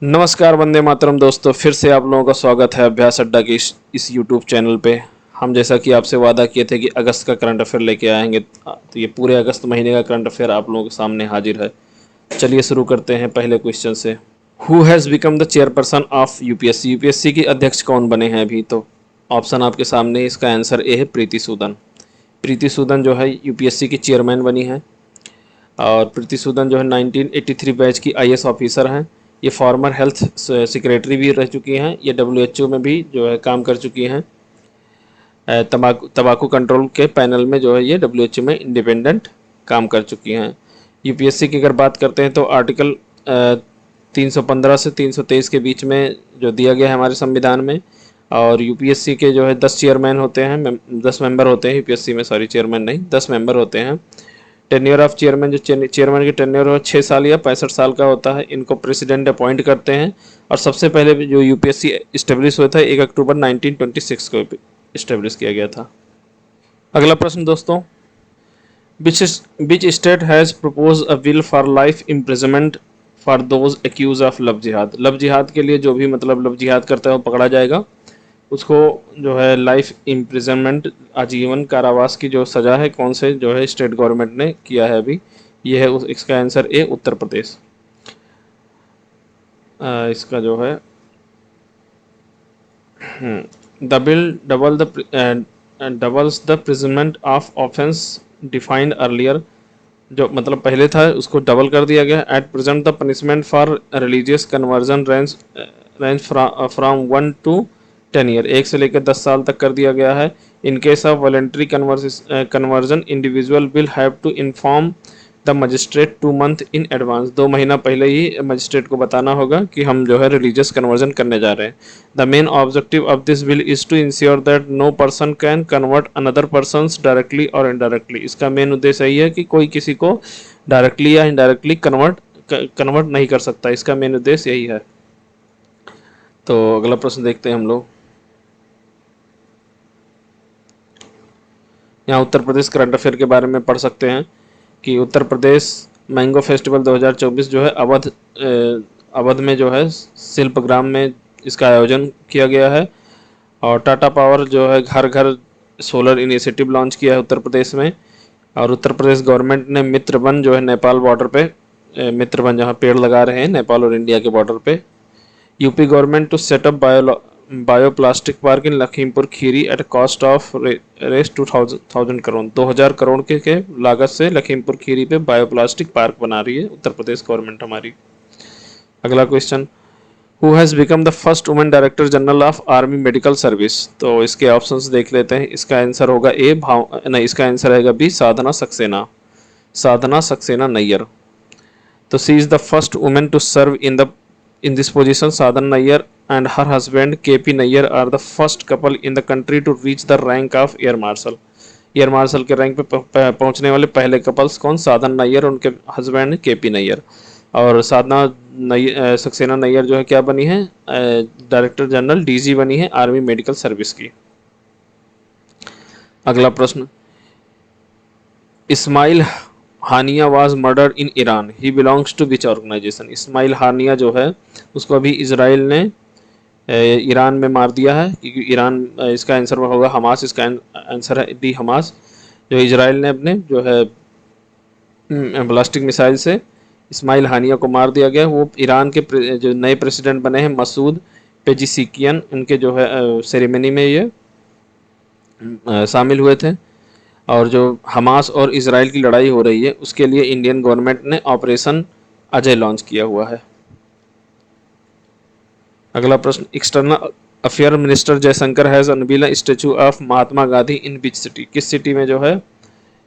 नमस्कार वंदे मातरम दोस्तों, फिर से आप लोगों का स्वागत है अभ्यास अड्डा की इस यूट्यूब चैनल पे। हम जैसा कि आपसे वादा किए थे कि अगस्त का करंट अफेयर लेके आएंगे, तो ये पूरे अगस्त महीने का करंट अफेयर आप लोगों के सामने हाजिर है। चलिए शुरू करते हैं पहले क्वेश्चन से। Who has become the chairperson of UPSC? UPSC की अध्यक्ष कौन बने हैं अभी? तो ऑप्शन आपके सामने, इसका आंसर ए है प्रीति सूदन। प्रीति सूदन जो है यूपीएससी की चेयरमैन बनी है। और प्रीति सूदन जो है 1983 बैच की आईएएस ऑफिसर हैं। ये फॉर्मर हेल्थ सेक्रेटरी भी रह चुकी हैं। ये डब्ल्यूएचओ में भी जो है काम कर चुकी हैं। तंबाकू कंट्रोल के पैनल में जो है ये डब्ल्यूएचओ में इंडिपेंडेंट काम कर चुकी हैं। यूपीएससी की अगर बात करते हैं तो आर्टिकल 315 से 323 के बीच में जो दिया गया है हमारे संविधान में। और यूपीएससी के जो है 10 चेयरमैन होते हैं, 10 मेंबर होते हैं यूपीएससी में, सॉरी चेयरमैन नहीं, 10 मेंबर होते हैं। टेन्योर ऑफ चेयरमैन, जो चेयरमैन की टेन्योर 6 साल या 65 साल का होता है। इनको प्रेसिडेंट अपॉइंट करते हैं। और सबसे पहले जो यूपीएससी इस्टेब्लिश हुआ था 1 अक्टूबर 1926 को इस्टेब्लिश किया गया था। अगला प्रश्न दोस्तों, which state has propose a bill for life imprisonment for those accuse of love jihad? Love jihad के लिए जो भी मतलब लव जिहाद करता है वो पकड़ा जाएगा, उसको जो है लाइफ इम्प्रिजनमेंट, आजीवन कारावास की जो सज़ा है, कौन से जो है स्टेट गवर्नमेंट ने किया है अभी? ये है इसका आंसर ए उत्तर प्रदेश। इसका जो है the bill doubles the imprisonment of offence defined earlier, जो मतलब पहले था उसको डबल कर दिया गया। At present the punishment for religious conversion range from 1 to 10 year, 1 से लेकर 10 साल तक कर दिया गया है। In case of voluntary conversion individual will have to inform the magistrate 2 month in advance, 2 महीना पहले ही मजिस्ट्रेट को बताना होगा कि हम जो है रिलीजियस कन्वर्जन करने जा रहे हैं। The main objective of this bill is to ensure that no person can convert another persons directly or indirectly. इसका मेन उद्देश्य यही है कि कोई किसी को डायरेक्टली या इनडायरेक्टली कन्वर्ट नहीं कर सकता। इसका मेन उद्देश्य यही है। तो अगला प्रश्न देखते हैं हम लोग। यहाँ उत्तर प्रदेश करंट अफेयर के बारे में पढ़ सकते हैं कि उत्तर प्रदेश मैंगो फेस्टिवल 2024 जो है अवध में जो है शिल्पग्राम में इसका आयोजन किया गया है। और टाटा पावर जो है घर घर सोलर इनिशिएटिव लॉन्च किया है उत्तर प्रदेश में। और उत्तर प्रदेश गवर्नमेंट ने मित्र वन जो है नेपाल बॉर्डर पे, मित्र वन जहाँ पेड़ लगा रहे हैं नेपाल और इंडिया के बॉर्डर पे। UP government to set up bioplastic park in Lakhimpur Kheri at cost of Rs 2000 crore, 2000 crore के लागत से लखीमपुर खीरी पे बायोप्लास्टिक पार्क बना रही है उत्तर प्रदेश गवर्नमेंट हमारी। अगला question, who has become the first women director general of army medical service? तो इसके ऑप्शंस देख लेते हैं। इसका आंसर होगा ए नहीं, इसका आंसर रहेगा बी साधना सक्सेना, साधना सक्सेना नैयर। तो she is the first women to serve in this position. Sadhana Nayyar and her husband KP Nayyar are the first couple in the country to reach the rank of air marshal. Air marshal के rank पे पहुंचने वाले पहले couples कौन? साधना नैयर और उनके husband KP Nayyar. और साधना सक्सेना नैयर जो है क्या बनी है? डायरेक्टर जनरल डीजी बनी है आर्मी मेडिकल सर्विस की। अगला प्रश्न, Ismail Haniyeh was murdered in Iran, he belongs to which organisation? Ismail Haniyeh जो है उसको अभी इसराइल ने ईरान में मार दिया है, क्योंकि ईरान, इसका आंसर होगा हमास। इसका आंसर है डी हमास। जो इसराइल ने अपने जो है ब्लास्टिक मिसाइल से इस्माइल हानिया को मार दिया गया। वो ईरान के जो नए प्रेसिडेंट बने हैं मसूद पेजिसिकियन, उनके जो है सेरेमनी में ये शामिल हुए थे। और जो हमास और इसराइल की लड़ाई हो रही है उसके लिए इंडियन गवर्नमेंट ने ऑपरेशन अजय लॉन्च किया हुआ है। अगला प्रश्न, external affair minister Jaishankar has unveiled statue of Mahatma Gandhi in which city? किस सिटी में जो है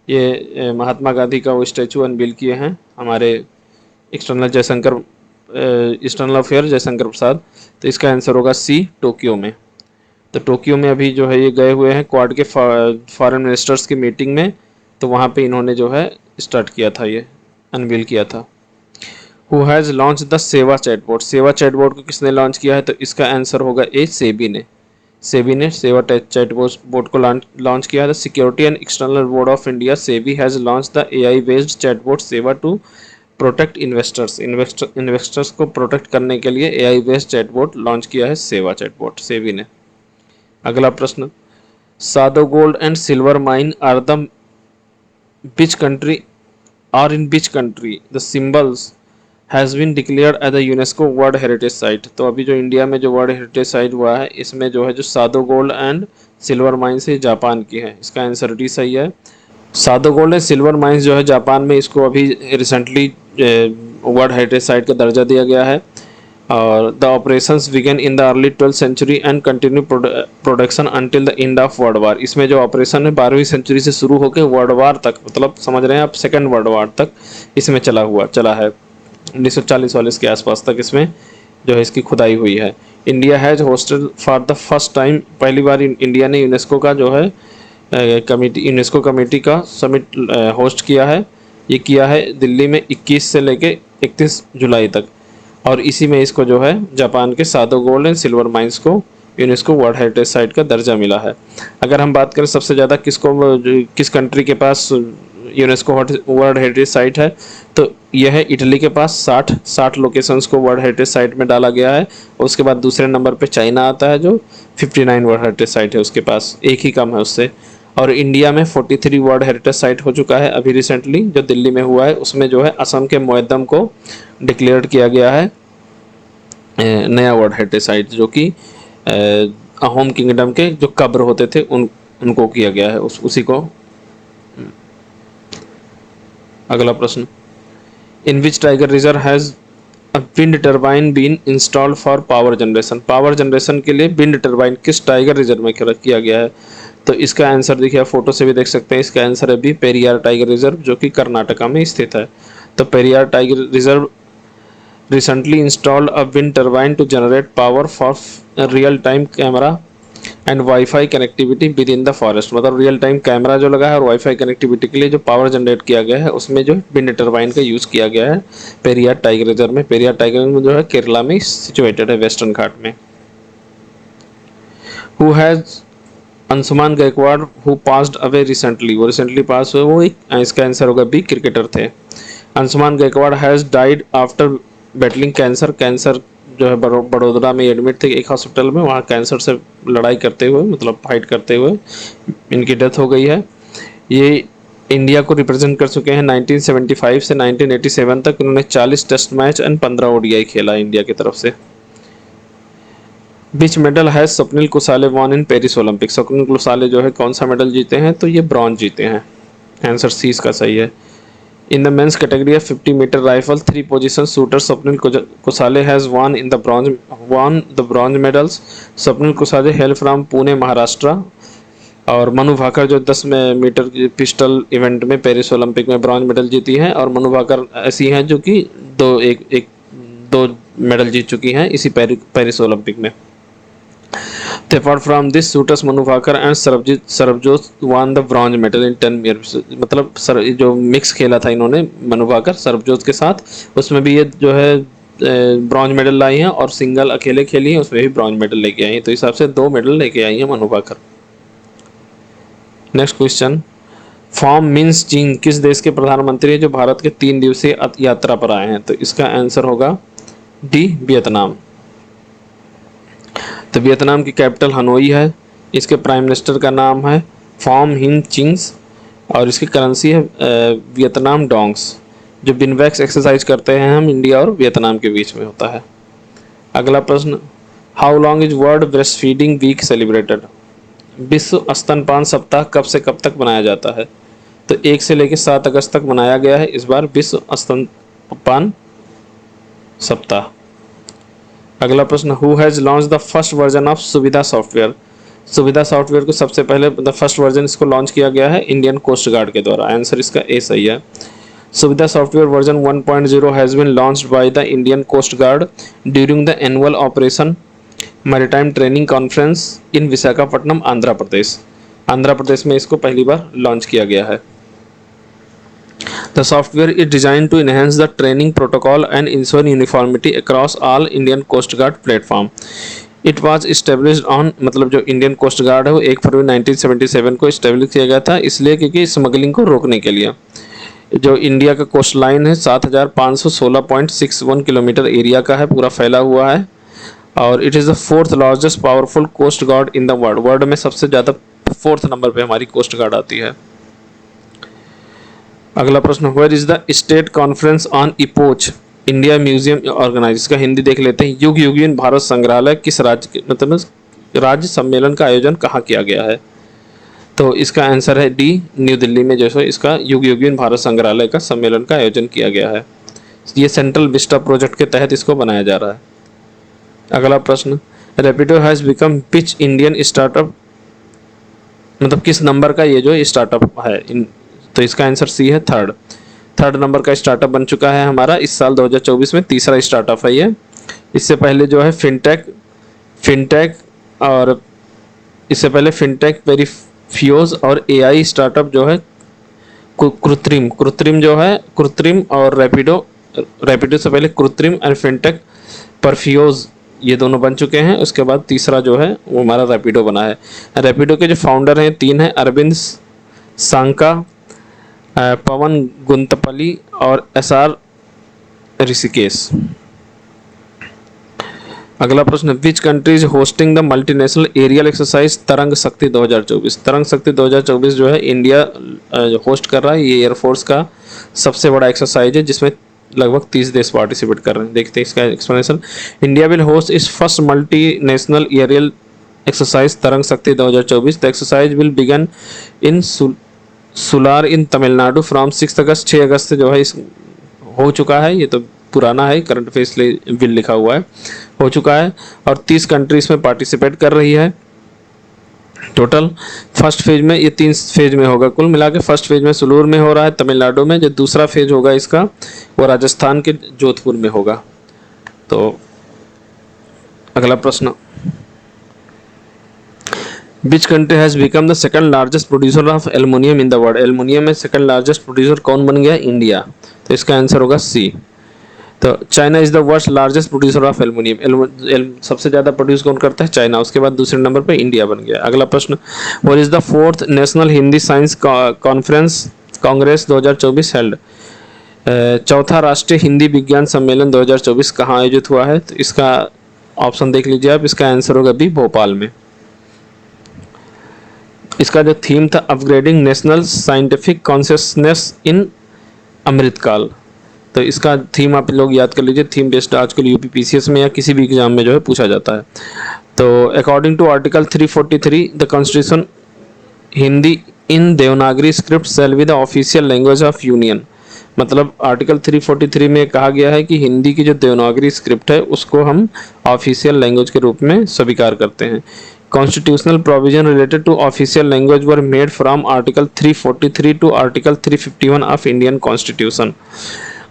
ये महात्मा गांधी का वो स्टैचू अनवील किए हैं हमारे एक्सटर्नल अफेयर जयशंकर प्रसाद? तो इसका आंसर होगा सी टोक्यो में। तो टोक्यो में अभी जो है ये गए हुए हैं क्वाड के फॉरेन मिनिस्टर्स की मीटिंग में, तो वहाँ पे इन्होंने जो है स्टार्ट किया था, ये अनवील किया था। हु हैज़ लॉन्च द सेवा चैटबॉट? सेवा चैटबॉट को किसने लॉन्च किया है? तो इसका आंसर होगा ए सेबी ने। सेबी ने सेवा चैटबॉट को लॉन्च किया है। Security and external board of India SEBI has launch the AI based chatbot सेवा टू प्रोटेक्ट इन्वेस्टर्स को प्रोटेक्ट करने के लिए एआई बेस्ड चैटबॉट लॉन्च किया है सेवा चैटबॉट, सेवी ने। अगला प्रश्न, सादो gold and silver mine are the which country in which country the symbols has been declared as a UNESCO World Heritage Site। तो अभी जो इंडिया में जो वर्ल्ड हेरिटेज साइट हुआ है इसमें जो है जो सादो गोल्ड एंड सिल्वर माइंस है जापान की है। इसका आंसर डी सही है। सादो गोल्ड एंड सिल्वर माइंस जो है जापान में, इसको अभी रिसेंटली वर्ल्ड हेरिटेज साइट का दर्जा दिया गया है। और the operations began in the early 12th century and continue production until the end of world war. इसमें जो ऑपरेशन है 12वीं सेंचुरी से शुरू होकर वर्ल्ड वार तक, मतलब समझ रहे हैं आप, सेकेंड वर्ल्ड वार तक इसमें चला है। 1940 के आसपास तक इसमें जो है इसकी खुदाई हुई है। India has hosted for the first time, पहली बार इंडिया ने यूनेस्को का जो है यूनेस्को कमेटी का समिट होस्ट किया है। ये किया है दिल्ली में 21 से लेके 31 जुलाई तक। और इसी में इसको जो है जापान के सादो गोल्ड एंड सिल्वर माइंस को यूनेस्को वर्ल्ड हेरिटेज साइट का दर्जा मिला है। अगर हम बात करें सबसे ज़्यादा किस कंट्री के पास यूनेस्को वर्ल्ड हेरिटेज साइट है, तो यह है इटली के पास 60 लोकेशंस को वर्ल्ड हेरिटेज साइट में डाला गया है। उसके बाद दूसरे नंबर पे चाइना आता है जो 59 वर्ल्ड हेरिटेज साइट है उसके पास, एक ही कम है उससे। और इंडिया में 43 वर्ल्ड हेरिटेज साइट हो चुका है। अभी रिसेंटली जो दिल्ली में हुआ है उसमें जो है असम के मोयद्दम को डिक्लेयर किया गया है नया वर्ल्ड हेरिटेज साइट, जो कि अहोम किंगडम के जो कब्र होते थे उनको किया गया है उसी को। अगला प्रश्न, in which tiger reserve has a wind turbine been installed for power generation. Power generation के लिए विंड टर्बाइन किस टाइगर रिजर्व में किया गया है? तो इसका आंसर देखिए, फोटो से भी देख सकते हैं। इसका आंसर है बी, पेरियार टाइगर रिजर्व, जो कि कर्नाटका में स्थित है। तो Periyar tiger reserve recently installed a wind turbine to generate power for real-time camera and Wi-Fi connectivity within the forest। मतलब रियल टाइम कैमरा जो लगा है और वाईफाई कनेक्टिविटी के लिए जो पावर जनरेट किया गया है उसमें जो विंड टर्बाइन का यूज़ किया गया है पेरियार टाइगर रिजर्व में। पेरियार टाइगर रिजर्व जो है केरला में सिचुएटेड है, वेस्टर्न घाट में। Who has Anshuman Gaekwad who passed away recently, वो रिसेंटली पास हुए, वो एक, इसका आंसर होगा बी, क्रिकेटर थे। Anshuman Gaekwad has died after battling cancer. Cancer जो है बड़ोदरा में एडमिट थे एक हॉस्पिटल में, वहाँ कैंसर से लड़ाई करते हुए, मतलब फाइट करते हुए इनकी डेथ हो गई है। ये इंडिया को रिप्रेजेंट कर चुके हैं 1975 से 1987 तक। इन्होंने 40 टेस्ट मैच एंड 15 ओडीआई खेला इंडिया की तरफ से। विच मेडल है स्वप्निल कुसाले von in Paris Olympic. Swapnil कुसाले जो है कौन सा मेडल जीते हैं? तो ये ब्रॉन्ज जीते हैं। आंसर सी इसका सही है। In the men's category of 50 metre rifle 3 position shooter Swapnil Kusale has won the bronze medals. Swapnil Kusale hail from Pune Maharashtra. और मनु भाकर जो 10 मीटर पिस्टल इवेंट में पेरिस ओलंपिक में ब्रॉन्ज मेडल जीती हैं। और मनु भाकर ऐसी हैं जो कि दो मेडल जीत चुकी हैं इसी पेरिस ओलंपिक में। Apart from this, shooters Manu Bhaker and Sarabjot won the bronze medal in 10 meters। मतलब जो मिक्स खेला था इन्होंने मनु भाकर सरबजोत के साथ, उसमें भी ये जो है ब्रॉन्ज मेडल लाई हैं। और सिंगल अकेले खेली हैं उसमें भी ब्रॉन्ज मेडल लेके आई हैं। तो इस हिसाब से 2 मेडल लेके आई हैं Manu Bhaker. Next question, Pham Minh Chinh किस देश के प्रधानमंत्री है जो भारत के 3 दिवसीय यात्रा पर आए हैं? तो इसका आंसर होगा डी, वियतनाम। तो वियतनाम की कैपिटल हनोई है। इसके प्राइम मिनिस्टर का नाम है फॉर्म हिन चिंग्स और इसकी करेंसी है वियतनाम डोंग्स। जो बिनवैक्स एक्सरसाइज करते हैं हम इंडिया और वियतनाम के बीच में होता है। अगला प्रश्न, how long is world breast feeding week celebrated. विश्व स्तनपान सप्ताह कब से कब तक मनाया जाता है? तो 1 से लेकर 7 अगस्त तक मनाया गया है इस बार विश्व स्तनपान सप्ताह। अगला प्रश्न, who has launch the first version of सुविधा सॉफ्टवेयर। सुविधा सॉफ्टवेयर को सबसे पहले द फर्स्ट वर्जन इसको लॉन्च किया गया है इंडियन कोस्ट गार्ड के द्वारा। आंसर इसका ए सही है। Suvidha software version 1.0 has been launched by the Indian coast guard during the annual operation maritime training conference in Visakhapatnam, Andhra Pradesh. Andhra Pradesh में इसको पहली बार लॉन्च किया गया है। The software is designed to enhance the training protocol and ensure uniformity across all Indian Coast Guard platform. It was established on, मतलब जो Indian coast guard है वो 1 फरवरी 1977 को इस्टेब्लिश किया गया था, इसलिए क्योंकि स्मगलिंग को रोकने के लिए। जो इंडिया का कोस्ट लाइन है 7516.61 किलोमीटर एरिया का है, पूरा फैला हुआ है। और it is the fourth largest powerful coast guard in the world, world में सबसे ज़्यादा फोर्थ नंबर पे हमारी कोस्ट गार्ड आती है। अगला प्रश्न, where is the state conference on epoch India museum organise, इसका हिंदी देख लेते हैं। युग युगीन भारत संग्रहालय किस राज्य मतलब राज्य सम्मेलन का आयोजन कहाँ किया गया है? तो इसका आंसर है डी, न्यू दिल्ली में जो है इसका युग युगीन भारत संग्रहालय का सम्मेलन का आयोजन किया गया है। ये सेंट्रल विस्टा प्रोजेक्ट के तहत इसको बनाया जा रहा है। अगला प्रश्न, Rapido has become which Indian startup, मतलब किस नंबर का ये जो स्टार्टअप है तो इसका आंसर सी है थर्ड नंबर का स्टार्टअप बन चुका है हमारा इस साल 2024 में, तीसरा स्टार्टअप है ये। इससे पहले जो है फिनटेक और इससे पहले फिनटेक वेरीफ्यूज और एआई स्टार्टअप जो है कृत्रिम जो है कृत्रिम और रैपिडो से पहले कृत्रिम और फिनटेक परफ्यूज ये दोनों बन चुके हैं। उसके बाद तीसरा जो है वो हमारा रैपिडो बना है। रैपिडो के जो फाउंडर हैं 3 हैं, अरविंद सांका, पवन गुंतपली और एसआर ऋषिकेश। अगला प्रश्न, which country is hosting the multinational aerial exercise Tarang Shakti 2024? तरंग शक्ति 2024 जो है इंडिया होस्ट कर रहा है। ये एयरफोर्स का सबसे बड़ा एक्सरसाइज है जिसमें लगभग 30 देश पार्टिसिपेट कर रहे हैं। देखते हैं इसका explanation. India will host its first multinational aerial exercise Tarang Shakti 2024। The exercise will begin in Sulur in Tamil Nadu from 6 August. 6 अगस्त से जो है इस हो चुका है, ये तो पुराना है, करंट अफेयर्स विल लिखा हुआ है, हो चुका है। और 30 कंट्री इसमें पार्टिसिपेट कर रही है टोटल। फर्स्ट फेज में ये 3 फेज में होगा कुल मिला के। फर्स्ट फेज में सुलूर में हो रहा है तमिलनाडु में, जो दूसरा फेज होगा इसका वो राजस्थान के जोधपुर में होगा। तो अगला प्रश्न, which country has become the second largest producer of aluminium in the world? Aluminium में सेकंड लार्जेस्ट प्रोड्यूसर कौन बन गया? इंडिया। तो इसका आंसर होगा सी। तो China is the world largest producer of aluminium, सबसे ज़्यादा प्रोड्यूस कौन करता है? चाइना। उसके बाद दूसरे नंबर पे इंडिया बन गया। अगला प्रश्न, what is the fourth national Hindi science conference Congress 2024 held? चौथा राष्ट्रीय हिंदी विज्ञान सम्मेलन 2024 कहाँ आयोजित हुआ है? तो इसका ऑप्शन देख लीजिए आप, इसका आंसर होगा बी, भोपाल में। इसका जो थीम था, upgrading national scientific consciousness in Amritkaal. तो इसका थीम आप लोग याद कर लीजिए, थीम बेस्ड आजकल यूपीपीसीएस में या किसी भी एग्जाम में जो है पूछा जाता है। तो according to article 343 the constitution, Hindi in Devanagari script shall be the official language of union. मतलब आर्टिकल 343 में कहा गया है कि हिंदी की जो देवनागरी स्क्रिप्ट है उसको हम ऑफिशियल लैंग्वेज के रूप में स्वीकार करते हैं। Constitutional provision related to official language were made from article 343 to article 351 of Indian constitution.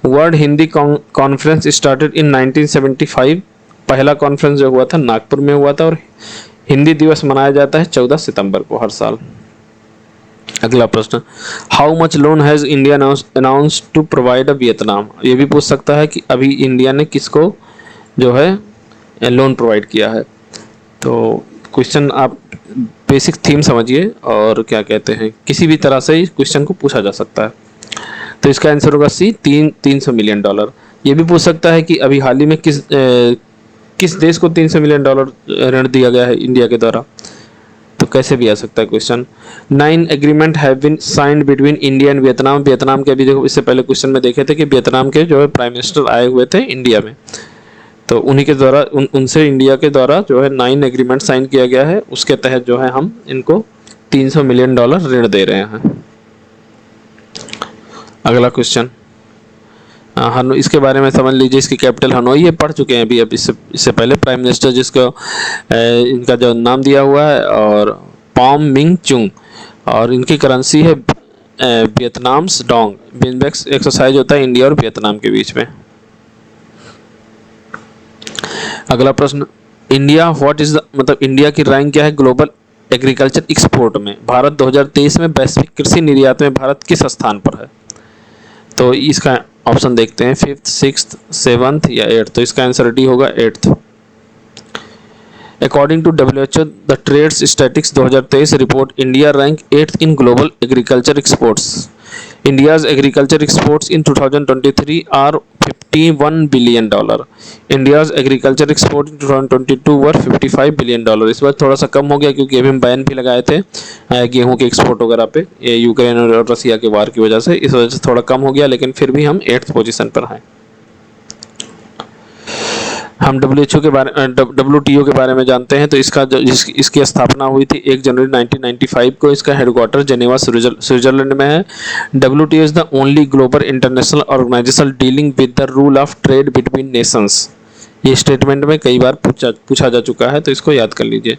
World Hindi conference started in 1975। पहला कॉन्फ्रेंस जो हुआ था नागपुर में हुआ था और हिंदी दिवस मनाया जाता है 14 सितंबर को हर साल। अगला प्रश्न, how much loan has India announce to provide a Vietnam? ये भी पूछ सकता है कि अभी इंडिया ने किसको जो है लोन प्रोवाइड किया है। तो क्वेश्चन आप बेसिक थीम समझिए और क्या कहते हैं, किसी भी तरह से इस क्वेश्चन को पूछा जा सकता है। तो इसका आंसर होगा सी, 300 मिलियन डॉलर। ये भी पूछ सकता है कि अभी हाल ही में किस देश को 300 मिलियन डॉलर ऋण दिया गया है इंडिया के द्वारा, तो कैसे भी आ सकता है question. 9 agreement have been signed between India and Vietnam. Vietnam के अभी देखो, इससे पहले क्वेश्चन में देखे थे कि वियतनाम के जो है प्राइम मिनिस्टर आए हुए थे इंडिया में, तो उन्हीं के द्वारा उनसे इंडिया के द्वारा जो है 9 एग्रीमेंट साइन किया गया है। उसके तहत जो है हम इनको 300 मिलियन डॉलर ऋण दे रहे हैं। अगला क्वेश्चन, इसके बारे में समझ लीजिए। इसकी कैपिटल हनोई है, पढ़ चुके हैं अभी इससे पहले। प्राइम मिनिस्टर जिसको इनका जो नाम दिया हुआ है और पॉम मिंग चुंग, और इनकी करेंसी है वियतनाम्स डोंग। बिनबेक्स एक्सरसाइज होता है इंडिया और वियतनाम के बीच में। अगला प्रश्न, इंडिया व्हाट इज द, मतलब इंडिया की रैंक क्या है ग्लोबल एग्रीकल्चर एक्सपोर्ट में? भारत 2023 में वैश्विक कृषि निर्यात में भारत किस स्थान पर है? तो इसका ऑप्शन देखते हैं, 5th, 6th, 7th या 8th। तो इसका आंसर डी होगा 8th। According to WHO the trades statistics 2023 report, India rank 8th in global agriculture exports. India's agriculture exports in 2023 are $51 billion. India's agriculture export in 2022 were $55 billion. इस बार थोड़ा सा कम हो गया क्योंकि अभी हम बैन भी लगाए थे गेहूं के एक्सपोर्ट वगैरह पे, ये यूक्रेन और रसिया के वार की वजह से, इस वजह से थोड़ा कम हो गया, लेकिन फिर भी हम 8th पोजीशन पर हैं। हम WTO के बारे में जानते हैं। तो इसकी स्थापना हुई थी 1 जनवरी 1995 को। इसका हेडक्वार्टर जेनेवा स्विट्जरलैंड में है। WTO is the only global international organisation dealing with the rule of trade between nations. ये स्टेटमेंट में कई बार पूछा जा चुका है, तो इसको याद कर लीजिए।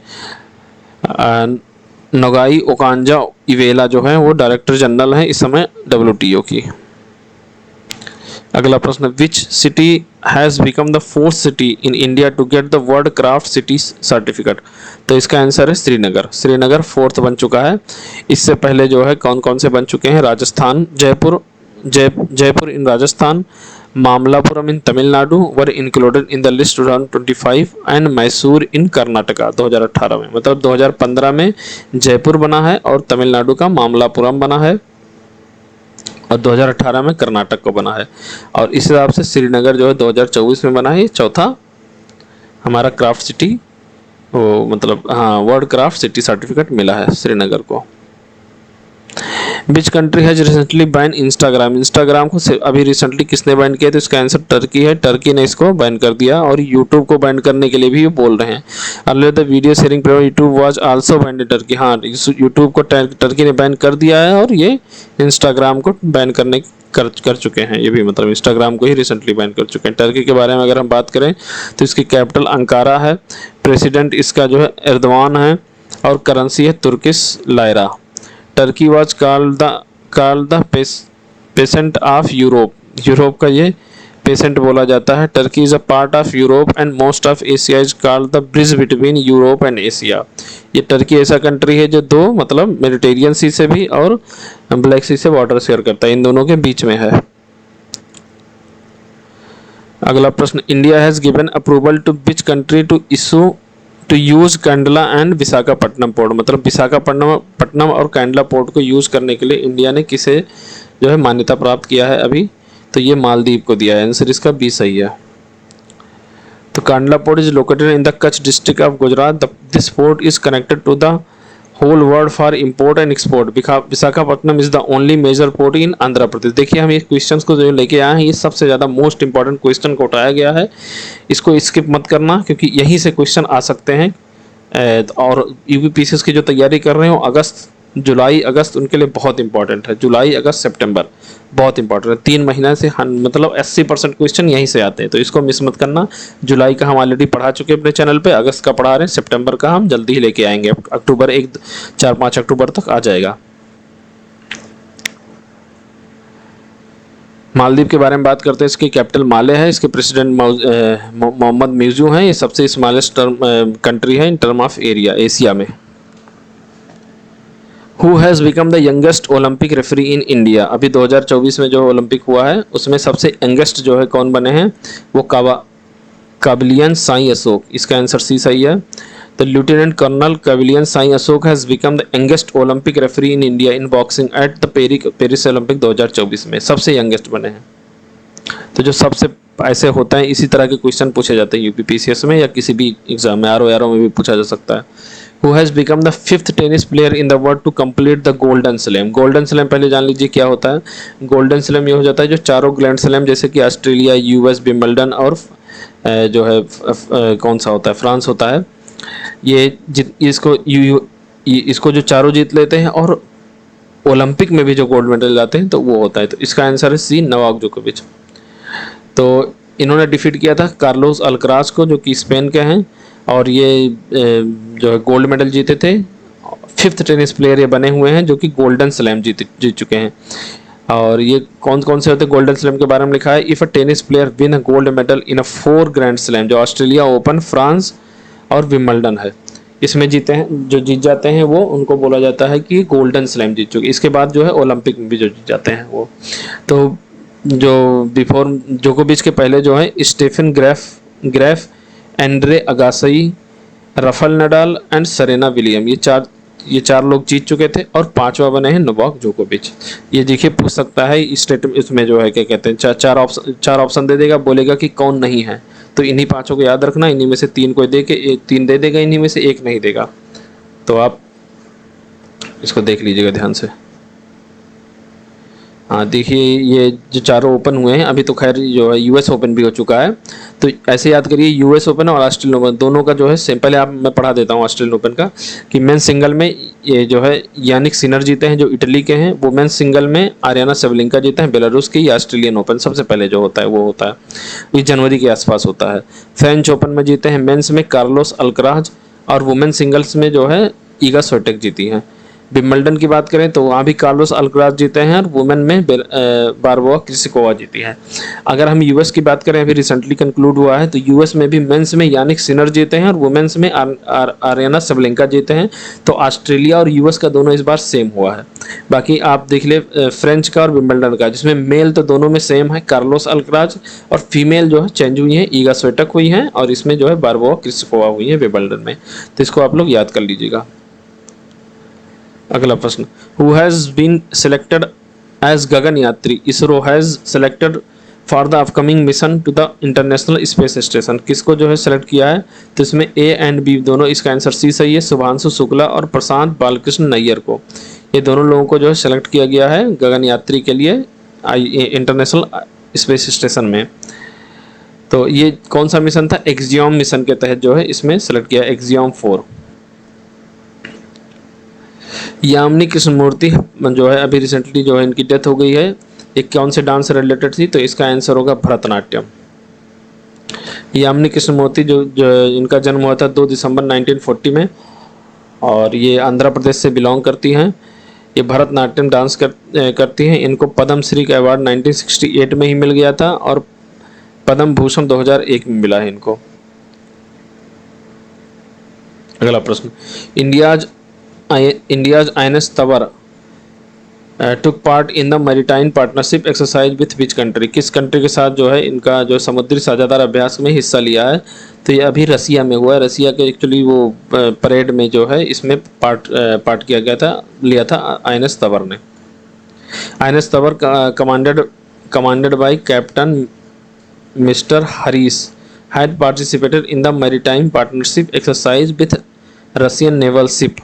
नोगाई ओकांजा इवेला जो है वो डायरेक्टर जनरल है इस समय WTO की। अगला प्रश्न, which city has become the 4th city in India to get the world craft city certificate. तो इसका आंसर है श्रीनगर। श्रीनगर 4th बन चुका है। इससे पहले जो है कौन कौन से बन चुके हैं, Rajasthan, Jaipur in Rajasthan, Mamallapuram in Tamil Nadu were included in the list 2025 and Mysore in Karnataka 2018 में। मतलब 2015 में जयपुर बना है और तमिलनाडु का मामलापुरम बना है, और 2018 में कर्नाटक को बना है। और इस हिसाब से श्रीनगर जो है 2024 में बना है। ये चौथा हमारा क्राफ्ट सिटी, वो मतलब हाँ वर्ल्ड क्राफ्ट सिटी सर्टिफिकेट मिला है श्रीनगर को। विच country has recently ban Instagram. Instagram को अभी रिसेंटली किसने बैन किया, तो इसका आंसर टर्की है। टर्की ने इसको बैन कर दिया, और यूट्यूब को बैन करने के लिए भी बोल रहे हैं। Earlier the video sharing provide YouTube was also ban in Turkey. हाँ, यूट्यूब को टर्की ने बैन कर दिया है, और ये इंस्टाग्राम को बैन कर चुके हैं। ये भी मतलब इंस्टाग्राम को ही रिसेंटली बैन कर चुके हैं। टर्की के बारे में अगर हम बात करें तो इसकी कैपिटल अंकारा है, प्रेसिडेंट इसका जो है एर्दवान है, और करेंसी है Turkish Lyra. Turkey was called the patient of Europe. Europe का ये पेसेंट बोला जाता है। Turkey is a part of Europe and most of Asia is called the bridge between Europe and Asia. ये Turkey ऐसा country है जो दो मतलब मेडिटेरियन सी से भी और ब्लैक सी से बॉर्डर शेयर करता है, इन दोनों के बीच में है। अगला प्रश्न, India has given approval to which country to use Kandla and Visakhapatnam port. मतलब विशाखापट्टनम और कैंडला पोर्ट को यूज करने के लिए इंडिया ने किसे जो है मान्यता प्राप्त किया है अभी, तो ये मालदीव को दिया है। आंसर इसका बी सही है। तो Kandla port is located in the Kutch district of Gujarat. This port is connected to the whole world for import and export. Visakhapatnam is the only major port in Andhra Pradesh. देखिए हम ये क्वेश्चंस को जो लेके आए हैं, ये सबसे ज़्यादा मोस्ट इंपॉर्टेंट क्वेश्चन को उठाया गया है। इसको स्किप मत करना, क्योंकि यहीं से क्वेश्चन आ सकते हैं। और यूपीपीसीएस की जो तैयारी कर रहे हो अगस्त, जुलाई अगस्त उनके लिए बहुत इंपॉर्टेंट है। जुलाई अगस्त सितंबर बहुत इंपॉर्टेंट है। 3 महीना से मतलब 80% क्वेश्चन यहीं से आते हैं, तो इसको मिस मत करना। जुलाई का हम ऑलरेडी पढ़ा चुके हैं अपने चैनल पे, अगस्त का पढ़ा रहे हैं, सितंबर का हम जल्दी ही लेके आएंगे। अक्टूबर 4-5 अक्टूबर तक आ जाएगा। मालदीव के बारे में बात करते हैं। इसकी कैपिटल माले है। इसके प्रेसिडेंट मोहम्मद म्यूजू हैं। ये सबसे स्मॉलेस्ट कंट्री है in term of area Asia में। Who has become the youngest Olympic referee in India? अभी 2024 में जो ओलंपिक हुआ है उसमें सबसे यंगेस्ट जो है कौन बने हैं, वो काबिलियन साई अशोक। इसका आंसर सी सही है। तो लेफ्टिनेंट कर्नल काबिलियन Sai Ashok has become the youngest Olympic referee in India in boxing at the Paris Olympic 2024 में सबसे यंगेस्ट बने हैं। तो जो सबसे ऐसे होता है, इसी तरह के क्वेश्चन पूछे जाते हैं यूपीपीसीएस में या किसी भी एग्जाम में, आर में भी पूछा जा सकता है। Who has become the 5th tennis player in the world to complete the golden slam. Golden slam पहले जान लीजिए क्या होता है। गोल्डन स्लैम ये हो जाता है जो चारों ग्रैंड स्लैम जैसे कि ऑस्ट्रेलिया, यूएस, विंबलडन और जो है कौन सा होता है, फ्रांस होता है, ये इसको जो चारों जीत लेते हैं और ओलंपिक में भी जो गोल्ड मेडल लाते हैं तो वो होता है। तो इसका आंसर है सी, नोवाक जोकोविच। तो इन्होंने डिफीट किया था कार्लोस अल्कराज को, जो कि स्पेन के हैं, और ये जो है गोल्ड मेडल जीते थे। 5th टेनिस प्लेयर ये बने हुए हैं जो कि गोल्डन स्लैम जीत चुके हैं। और ये कौन कौन से होते हैं गोल्डन स्लैम के बारे में लिखा है। If a tennis player win a gold medal in a 4 grand slam, जो ऑस्ट्रेलिया ओपन, फ्रांस और विंबलडन है, इसमें जीते हैं, जो जीत जाते हैं वो उनको बोला जाता है कि गोल्डन स्लैम जीत चुके। इसके बाद जो है ओलंपिक में भी जो जीत जाते हैं वो। तो जो बिफोर जोकोविच के पहले जो है Stefan Graf, Andre Agassi, Rafael Nadal and Serena William, ये ये 4 लोग जीत चुके थे और 5वां बने हैं नोवाक जोकोविच। ये देखिए पूछ सकता है स्टेट इसमें जो है क्या कहते हैं, चार ऑप्शन दे देगा, बोलेगा कि कौन नहीं है, तो इन्हीं 5 को याद रखना, इन्हीं में से 3 को दे के 3 दे देगा, इन्हीं में से 1 नहीं देगा। तो आप इसको देख लीजिएगा ध्यान से। हाँ देखिए ये जो चारों ओपन हुए हैं, अभी तो खैर जो है यूएस ओपन भी हो चुका है, तो ऐसे याद करिए यूएस ओपन और ऑस्ट्रेलियन ओपन दोनों का जो है सेम। पहले आप मैं पढ़ा देता हूँ ऑस्ट्रेलियन ओपन का कि मेंस सिंगल में ये जो है यानिक सिनर जीते हैं जो इटली के हैं, वो मेंस सिंगल में आरियाना सेवलिंका जीते हैं बेलारूस के। ये ऑस्ट्रेलियन ओपन सबसे पहले जो होता है वो होता है, ये जनवरी के आसपास होता है। फ्रेंच ओपन में जीते हैं मेंस में कार्लोस अल्कराज, और वुमेन सिंगल्स में जो है ईगा स्विएटेक जीती हैं। विंबलडन की बात करें तो वहाँ भी कार्लोस अल्कराज जीते हैं और वुमेन में बारबोआ क्रिस्कोवा जीती है। अगर हम यूएस की बात करें, अभी रिसेंटली कंक्लूड हुआ है, तो यूएस में भी मेंस में यानिक सिनर जीते हैं और वुमेन्स में आरियाना सेवलिंका जीते हैं। तो ऑस्ट्रेलिया और यूएस का दोनों इस बार सेम हुआ है। बाकी आप देख ले फ्रेंच का और विंबलडन का, जिसमें मेल तो दोनों में सेम है कार्लोस अल्कराज, और फीमेल जो है चेंज हुई है, ईगा स्विएटेक हुई है, और इसमें जो है बारबोआ क्रिस्कोवा हुई है विंबलडन में। तो इसको आप लोग याद कर लीजिएगा। अगला प्रश्न, who has been selected as Gagan Yatri ISRO has selected for the upcoming mission to the international space station. किसको जो है सेलेक्ट किया है, तो इसमें ए एंड बी दोनों, इसका आंसर सी सही है, शुभांशु शुक्ला और प्रशांत बालकृष्ण नैयर को। ये दोनों लोगों को जो है सेलेक्ट किया गया है गगन यात्री के लिए इंटरनेशनल स्पेस स्टेशन में। तो ये कौन सा मिशन था, एक्सियोम मिशन के तहत जो है इसमें सेलेक्ट किया, एक्सियोम 4। यामिनी कृष्णमूर्ति जो है अभी रिसेंटली जो है इनकी डेथ हो गई है, एक कौन से डांस से रिलेटेड थी, तो इसका आंसर होगा भरतनाट्यम। यामिनी कृष्णमूर्ति जो इनका जन्म हुआ था 2 दिसंबर 1940 में, और ये आंध्र प्रदेश से बिलोंग करती हैं। ये भरतनाट्यम डांस करती हैं। इनको पद्म श्री का अवार्ड 1968 में ही मिल गया था, और पद्म भूषण 2001 में मिला है इनको। अगला प्रश्न, India's INS Tawar took part in the maritime partnership exercise with which country। किस कंट्री के साथ जो है इनका जो समुद्री साझेदार अभ्यास में हिस्सा लिया है, तो ये अभी रसिया में हुआ है। रसिया के एक्चुअली वो परेड में जो है इसमें पार्ट किया गया था, लिया था INS तवर ने। INS Tabar commanded by captain mister Harish had participated in the maritime partnership exercise with Russian naval ship।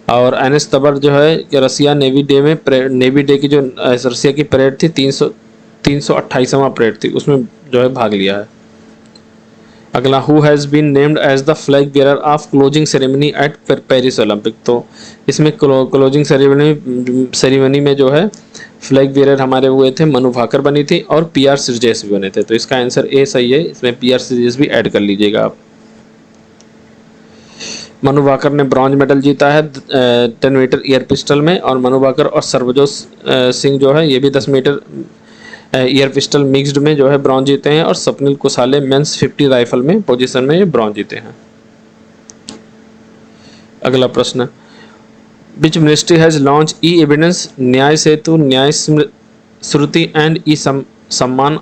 और INS तबर जो है कि रसिया नेवी डे की जो रसिया की परेड थी 328वां परेड थी, उसमें जो है भाग लिया है। अगला, who has been named as the flag bearer of closing ceremony at Paris Olympic. तो इसमें क्लोजिंग सेरेमनी में जो है फ्लैग बियरर हमारे हुए थे मनु भाकर बनी थी, और PR सिरजेस भी बने थे। तो इसका आंसर ए सही है, इसमें PR सिरजेस भी ऐड कर लीजिएगा आप। मनु भाकर ने ब्रॉन्ज मेडल जीता है 10 मीटर एयर पिस्टल में, और मनु भाकर और सर्वजोत सिंह जो है ये भी 10 मीटर एयर पिस्टल मिक्स्ड में जो है ब्रॉन्ज जीते हैं, और स्वप्निल कुसाले मेंस 50 राइफल में पोजीशन में ये ब्रॉन्ज जीते हैं। अगला प्रश्न, which ministry has launch E evidence न्याय सेतु, न्याय श्रुति एंड ई सम्मान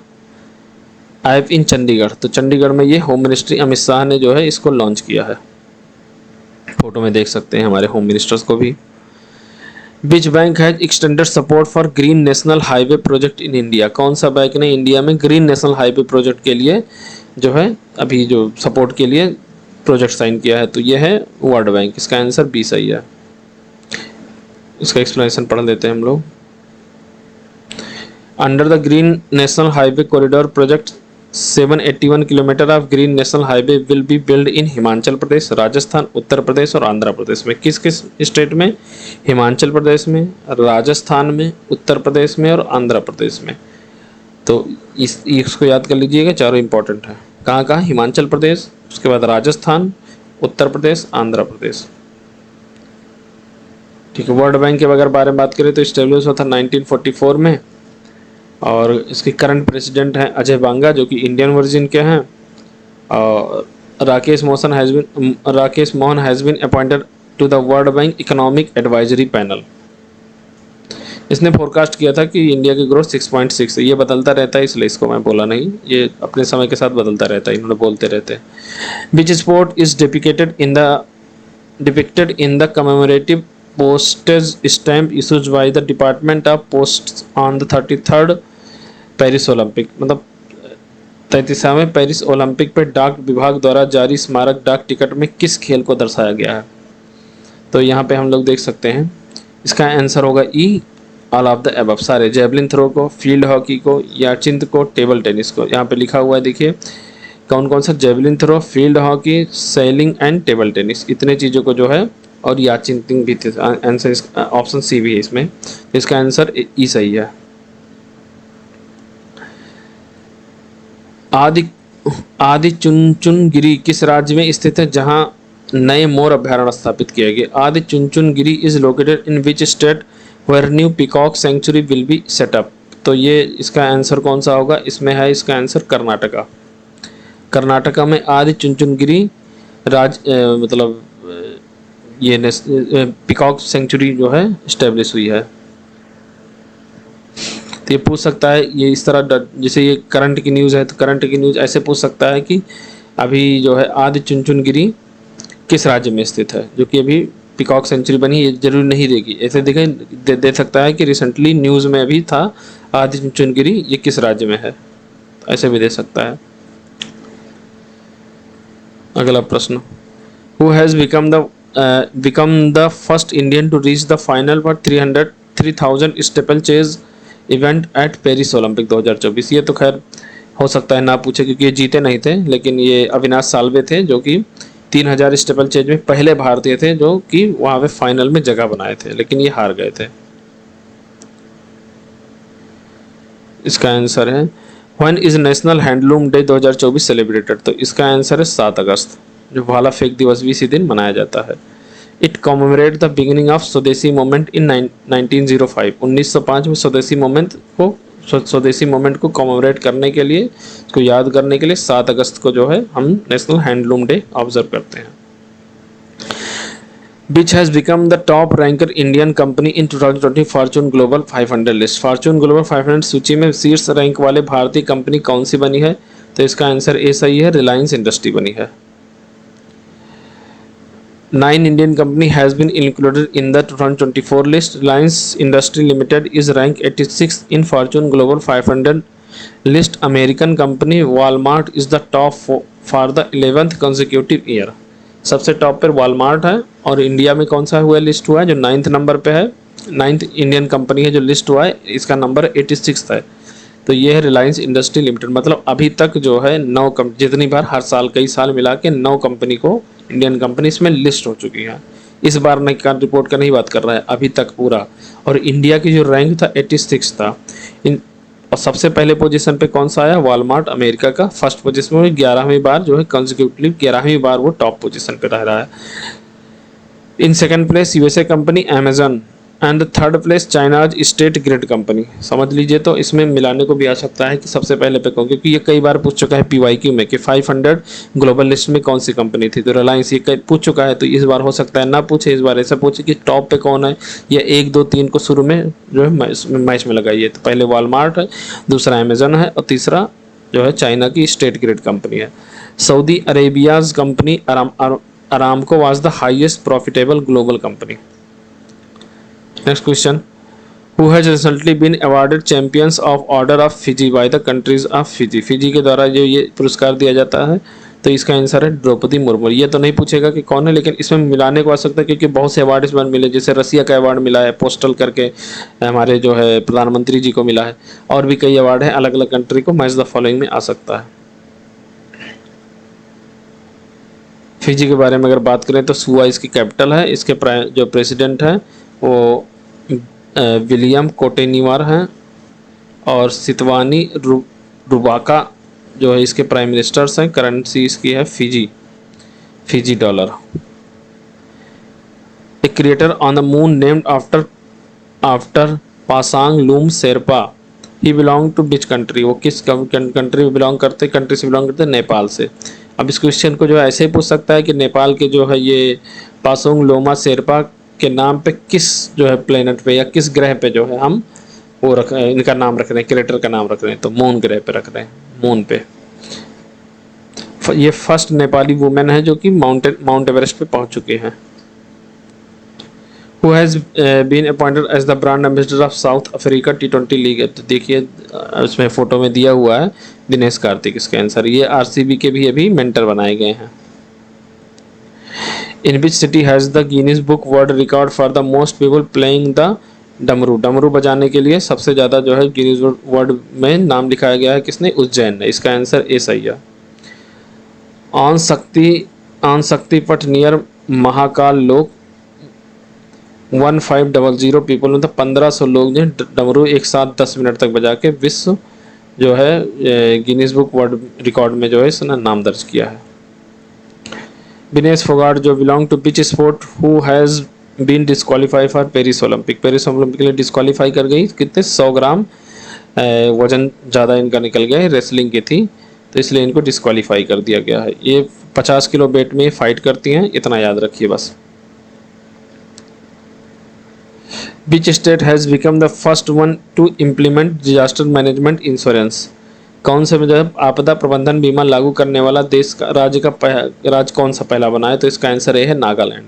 ऐप इन चंडीगढ़। तो चंडीगढ़ में ये होम मिनिस्ट्री अमित शाह ने जो है इसको लॉन्च किया है। फोटो में देख सकते हैं हमारे होम मिनिस्टर्स को भी। Which bank has extended support for green national highway project in India. कौन सा बैंक ने इंडिया में ग्रीन नेशनल हाईवे प्रोजेक्ट के लिए जो है अभी जो सपोर्ट के लिए प्रोजेक्ट साइन किया है, तो ये है वर्ल्ड बैंक। इसका आंसर बी सही है। इसका एक्सप्लेनेशन पढ़ लेते हैं हम लोग। Under the green national highway corridor project 781 kilometre of green national highway will be build in Himachal Pradesh, Rajasthan, Uttar Pradesh और आंध्र प्रदेश में। किस किस स्टेट में, हिमाचल प्रदेश में, राजस्थान में, उत्तर प्रदेश में और आंध्र प्रदेश में। तो इसको याद कर लीजिएगा, चारों इंपॉर्टेंट है। कहाँ कहाँ, हिमाचल प्रदेश, उसके बाद राजस्थान, उत्तर प्रदेश, आंध्र प्रदेश। ठीक है। वर्ल्ड बैंक के अगर बारे में बात करें तो इस्टेब्लिश हुआ था 1944 में, और इसके करंट प्रेसिडेंट हैं अजय बांगा जो कि इंडियन वर्जिन के हैं, और Rakesh Mohan has been appointed to the world bank economic advisory panel. इसने फोरकास्ट किया था कि इंडिया की ग्रोथ 6.6 है। ये बदलता रहता है, इसलिए इसको मैं बोला नहीं, ये अपने समय के साथ बदलता रहता है, इन्होंने बोलते रहते हैं। Which sport is dedicated in the depicted in the commemorative postage stamp issued by the Department of Posts on the 33rd Paris Olympic. मतलब 33वें पेरिस ओलंपिक पर डाक विभाग द्वारा जारी स्मारक डाक टिकट में किस खेल को दर्शाया गया है? तो यहाँ पे हम लोग देख सकते हैं, इसका आंसर होगा ई, ऑल ऑफ द अबव, सारे, जेवलिन थ्रो को, फील्ड हॉकी को, याचिंत को, टेबल टेनिस को। यहाँ पे लिखा हुआ है देखिए कौन कौन सा, javelin throw, field hockey, sailing and table tennis, इतने चीज़ों को जो है, और याचिंतिंग भी थे। आंसर ऑप्शन सी भी है इसमें, इसका आंसर ई सही है। आदि आदि चुनचुनगिरी किस राज्य में स्थित है जहां नए मोर अभ्यारण्य स्थापित किए गए? Adichunchanagiri is located in which state where new peacock sanctuary will be set up? तो ये इसका आंसर कौन सा होगा? इसमें है इसका आंसर कर्नाटका। कर्नाटका में आदि चुनचुनगिरी मतलब ये पीकॉक सेंचुरी जो है स्टेब्लिश हुई है। तो ये पूछ सकता है, ये इस तरह, जैसे ये करंट की न्यूज़ है तो करंट की न्यूज़ ऐसे पूछ सकता है कि अभी जो है आदि चुनचुनगिरी किस राज्य में स्थित है, जो कि अभी पीकॉक सेंचुरी बनी, ये जरूरी नहीं देगी, ऐसे दे सकता है कि रिसेंटली न्यूज़ में अभी था आदि चुनचुनगिरी ये किस राज्य में है, ऐसे भी दे सकता है। अगला प्रश्न, who has become the first Indian to reach the final for 3000 steeplechase event at Paris Olympic 2024? ये तो खैर हो सकता है ना पूछे क्योंकि ये जीते नहीं थे, लेकिन ये अविनाश साल्वे थे जो कि 3000 स्टेपल चेज में पहले भारतीय थे जो कि वहाँ पे फाइनल में जगह बनाए थे, लेकिन ये हार गए थे। इसका आंसर है when is national handloom day 2024 celebrated? तो इसका आंसर है 7 अगस्त, जो भाला फेंक दिवस भी इसी दिन मनाया जाता है। It commemorate the beginning of स्वदेशी मूवमेंट इन 1905। 1905 में स्वदेशी मूवमेंट को कॉमेमोरेट करने के लिए, इसको याद करने के लिए 7 अगस्त को जो है हम नेशनल हैंडलूम डे ऑब्जर्व करते हैं। Which has become the top ranker Indian company in 2020 Fortune Global 500 list? Fortune Global 500 सूची में शीर्ष रैंक वाले भारतीय कंपनी कौन सी बनी है? तो इसका आंसर ए सही है, रिलायंस इंडस्ट्री बनी है। 9 Indian company has been included in the 2024 list. Reliance Industry Limited is ranked 86th in Fortune Global 500 list. American company Walmart is the top for the 11th consecutive year. सबसे top पर Walmart है, और India में कौन सा हुआ list हुआ है जो 9th नंबर पे है, 9th इंडियन कंपनी है जो लिस्ट हुआ है, इसका नंबर 86 है। तो ये है रिलायंस इंडस्ट्री लिमिटेड। मतलब अभी तक जो है 9 जितनी बार हर साल कई साल मिला के 9 कंपनी को इंडियन कंपनी इसमें लिस्ट हो चुकी है। इस बार नई का रिपोर्ट का नहीं बात कर रहा है, अभी तक पूरा। और इंडिया की जो रैंक था 86 था। और सबसे पहले पोजीशन पे कौन सा आया? वॉलमार्ट अमेरिका का फर्स्ट पोजीशन में 11वीं बार जो है कंसेक्यूटिवली 11वीं बार वो टॉप पोजीशन पे रह रहा है। In second place USA company Amazon and third place China's state grid company. समझ लीजिए, तो इसमें मिलाने को भी आ सकता है कि सबसे पहले पे कौन, क्योंकि ये कई बार पूछ चुका है पीवाईक्यू में कि 500 ग्लोबल लिस्ट में कौन सी कंपनी थी, तो रिलायंस ये पूछ चुका है। तो इस बार हो सकता है ना पूछे, इस बार ऐसा पूछे कि टॉप पे कौन है, या 1 2 3 को शुरू में जो है मैच में लगाइए। तो पहले वॉलमार्ट है, दूसरा अमेजन है, और तीसरा जो है चाइना की स्टेट ग्रिड कंपनी है। Saudi Arabia's company Aramco was the highest profitable global company. Next question, who has recently been awarded Champions of Order of Fiji by the countries of Fiji? Fiji के द्वारा जो ये पुरस्कार दिया जाता है, तो इसका आंसर है द्रौपदी मुर्मू। ये तो नहीं पूछेगा कि कौन है, लेकिन इसमें मिलाने को आ सकता है क्योंकि बहुत से अवार्ड इस बार मिले, जैसे रसिया का अवार्ड मिला है पोस्टल करके, हमारे जो है प्रधानमंत्री जी को मिला है, और भी कई अवार्ड हैं अलग अलग कंट्री को। मैच द फॉलोइंग में आ सकता है। फिजी के बारे में अगर बात करें तो सुआ इसकी कैपिटल है। इसके जो प्रेसिडेंट हैं वो विलियम कोटेनीवार हैं, और सितवानी रुबाका जो है इसके प्राइम मिनिस्टर्स हैं। करेंसी इसकी है Fiji dollar. A crater on the moon named after Pasang Lhamu Sherpa, he belong to which country? वो किस कंट्री में बिलोंग करते? कंट्री से बिलोंग करते नेपाल से। अब इस क्वेश्चन को जो है ऐसे ही पूछ सकता है कि नेपाल के जो है ये पासोंग लोमा शेरपा के नाम पे किस जो है प्लेनेट पे या किस ग्रह पे जो है हम वो इनका नाम रख रहे हैं, क्रिएटर का नाम रख रहे हैं, तो मून ग्रह पे रख रहे हैं, मून पे। ये फर्स्ट नेपाली वुमेन है जो कि माउंट एवरेस्ट पे पहुंच चुके हैं। Who has been appointed as the brand ambassador of South Africa T20 league. तो देखिए उसमें फोटो में दिया हुआ है दिनेश कार्तिक इसका आंसर। ये आरसीबी के भी अभी मेंटर बनाए गए हैं। In which city has the Guinness book world record for the most people playing the damru. डमरू बजाने के लिए सबसे ज़्यादा जो है गिनीज वर्ल्ड में नाम लिखाया गया है किसने? उज्जैन ने। इसका आंसर ए सही है। ऑन शक्ति पट नियर महाकाल लोक 1500 पीपल मतलब 1500 लोग ने डमरू एक साथ 10 मिनट तक बजा के विश्व जो है गिनीज बुक वर्ल्ड रिकॉर्ड में जो है इसने नाम दर्ज किया है। विनेश फोगाट जो belong to which sport who has been disqualify for Paris Olympic. Paris Olympic के लिए डिस्क्वालीफाई कर गई। कितने? 100 ग्राम वजन ज़्यादा इनका निकल गया है, रेसलिंग की थी, तो इसलिए इनको डिस्क्वालीफाई कर दिया गया है। ये 50 किलो वेट में फाइट करती हैं, इतना याद रखिए बस। Which state has become the first one to implement disaster management insurance? कौन से मतलब आपदा प्रबंधन बीमा लागू करने वाला देश का राज्य कौन सा पहला बना है? तो इसका आंसर ए है Nagaland.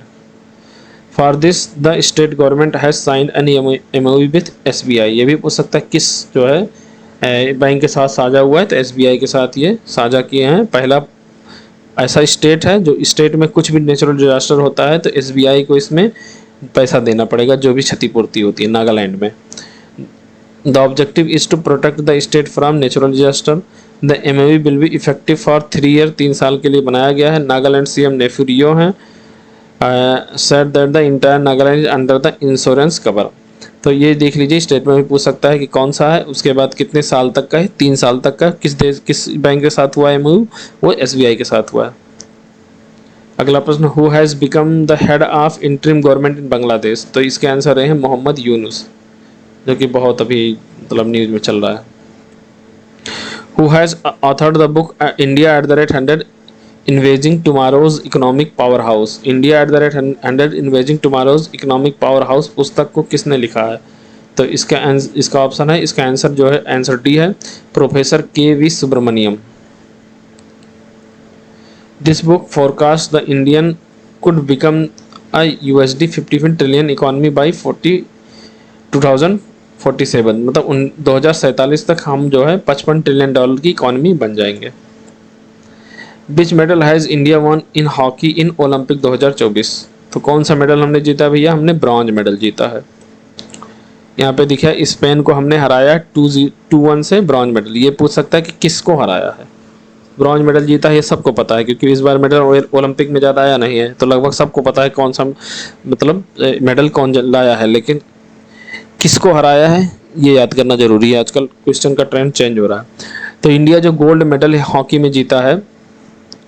For this the state government has signed an MOU with SBI। ये भी पूछ सकता है किस जो है बैंक के साथ साझा हुआ है, तो SBI के साथ ये साझा किए हैं। पहला ऐसा स्टेट है जो स्टेट में कुछ भी नेचुरल डिजास्टर होता है तो SBI को इसमें पैसा देना पड़ेगा जो भी क्षतिपूर्ति होती है। नागालैंड में the objective is to protect the state from natural disaster. The MOU will be effective for 3 year, 3 साल के लिए बनाया गया है। नागालैंड CM नेफ्यू रियो हैं। Said that the entire Nagaland is under the insurance cover. तो ये देख लीजिए स्टेट में भी पूछ सकता है कि कौन सा है, उसके बाद कितने साल तक का है? 3 साल तक का। किस बैंक के साथ हुआ है MOU? वो SBI के साथ हुआ है। अगला प्रश्न, who has become the head of interim government in Bangladesh. तो इसके आंसर है मोहम्मद यूनुस, जो कि बहुत अभी मतलब न्यूज में चल रहा है। Who has authored the book India @100 envisioning tomorrow's economic powerhouse. India @100 envisioning tomorrow's economic powerhouse पुस्तक को किसने लिखा है? तो इसका ऑप्शन है, इसका आंसर जो है आंसर डी है, professor KV Subramanian. This book forecasts the Indian could become a USD 55 trillion economy by 2047। मतलब 2047 तक हम जो है $55 ट्रिलियन की इकोनॉमी बन जाएंगे। Which medal has India won in hockey in Olympic 2024। तो कौन सा मेडल हमने जीता भैया? हमने ब्रॉन्ज मेडल जीता है। यहाँ पे दिखा स्पेन को हमने हराया 2-1 से ब्रॉन्ज मेडल। ये पूछ सकता है कि किसको हराया है। ब्रॉन्ज मेडल जीता है, ये सबको पता है क्योंकि इस बार मेडल ओलंपिक में ज़्यादा आया नहीं है, तो लगभग सबको पता है कौन सा मतलब मेडल कौन लाया है, लेकिन किसको हराया है ये याद करना जरूरी है। आजकल क्वेश्चन का ट्रेंड चेंज हो रहा है। तो इंडिया जो गोल्ड मेडल हॉकी में जीता है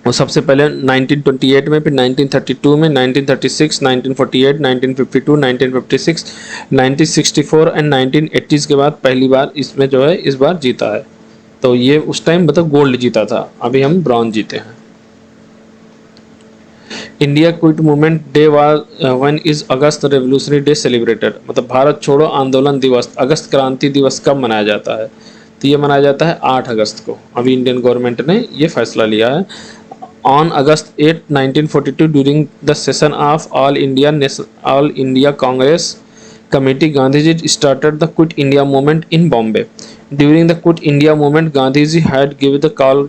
वो सबसे पहले 1928 में, फिर 1932 में, 1936, 1948, 1952, 1956, 1964 एंड 1980 के बाद पहली बार इसमें जो है इस बार जीता है। तो ये उस टाइम मतलब गोल्ड जीता था, अभी हम ब्रॉन्ज जीते हैं। India quit movement day when is August revolutionary day celebrated. मतलब भारत छोड़ो आंदोलन दिवस, अगस्त क्रांति दिवस कब मनाया जाता है? तो ये मनाया जाता है 8 अगस्त को। अभी इंडियन गवर्नमेंट ने ये फैसला लिया है। On August 8, 1942 during the session of all India Congress committee Gandhiji started the quit India movement in Bombay. During the quit India movement Gandhiji had give the call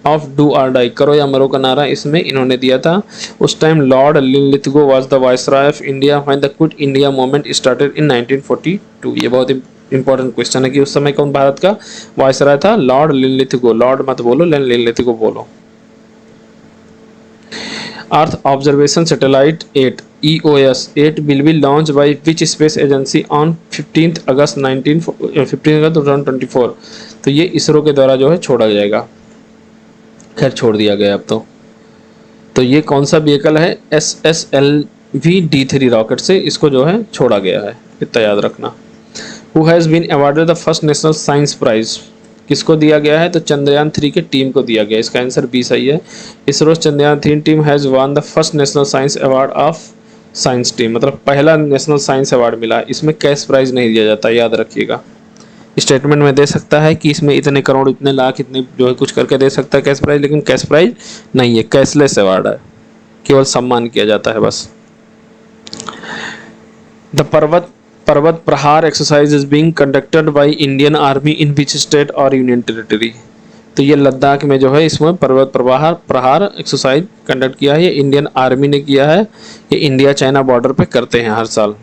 of do और डाई, करो या मरो का नारा इसमें इन्होंने दिया था। उस time Lord Linlithgow was the viceroy of India when the quit India movement started in 1942। ये बहुत इंपॉर्टेंट क्वेश्चन है कि उस समय कौन भारत का वायसराय था? Lord Linlithgow. लॉर्ड मत बोलो, लिनलिथगो बोलो। Earth observation satellite 8 EOS 8 will be launched by which space agency on 15 अगस्त 2024। तो ये इसरो के द्वारा जो है छोड़ा जाएगा, खैर छोड़ दिया गया अब तो ये कौन सा व्हीकल है? SSLV D3 रॉकेट से इसको जो है छोड़ा गया है, इतना याद रखना। Who has been awarded the first national science prize. किसको दिया गया है? तो चंद्रयान 3 की टीम को दिया गया। इसका आंसर बी सही है। ISRO Chandrayaan 3 team has one the first national science award of science team. मतलब पहला नेशनल साइंस अवार्ड मिला। इसमें कैश प्राइज नहीं दिया जाता, याद रखिएगा। स्टेटमेंट में दे सकता है कि इसमें इतने करोड़, इतने लाख, इतने जो है कुछ करके दे सकता है कैश प्राइज, लेकिन कैश प्राइज नहीं है, कैशलेस अवार्ड है, केवल सम्मान किया जाता है बस। द पर्वत प्रहार exercise is being conducted by Indian army in which state और यूनियन टेरिटरी। तो ये लद्दाख में जो है इसमें पर्वत प्रहार प्रहार एक्सरसाइज कंडक्ट किया है, ये इंडियन आर्मी ने किया है, ये इंडिया चाइना बॉर्डर पे करते हैं हर साल।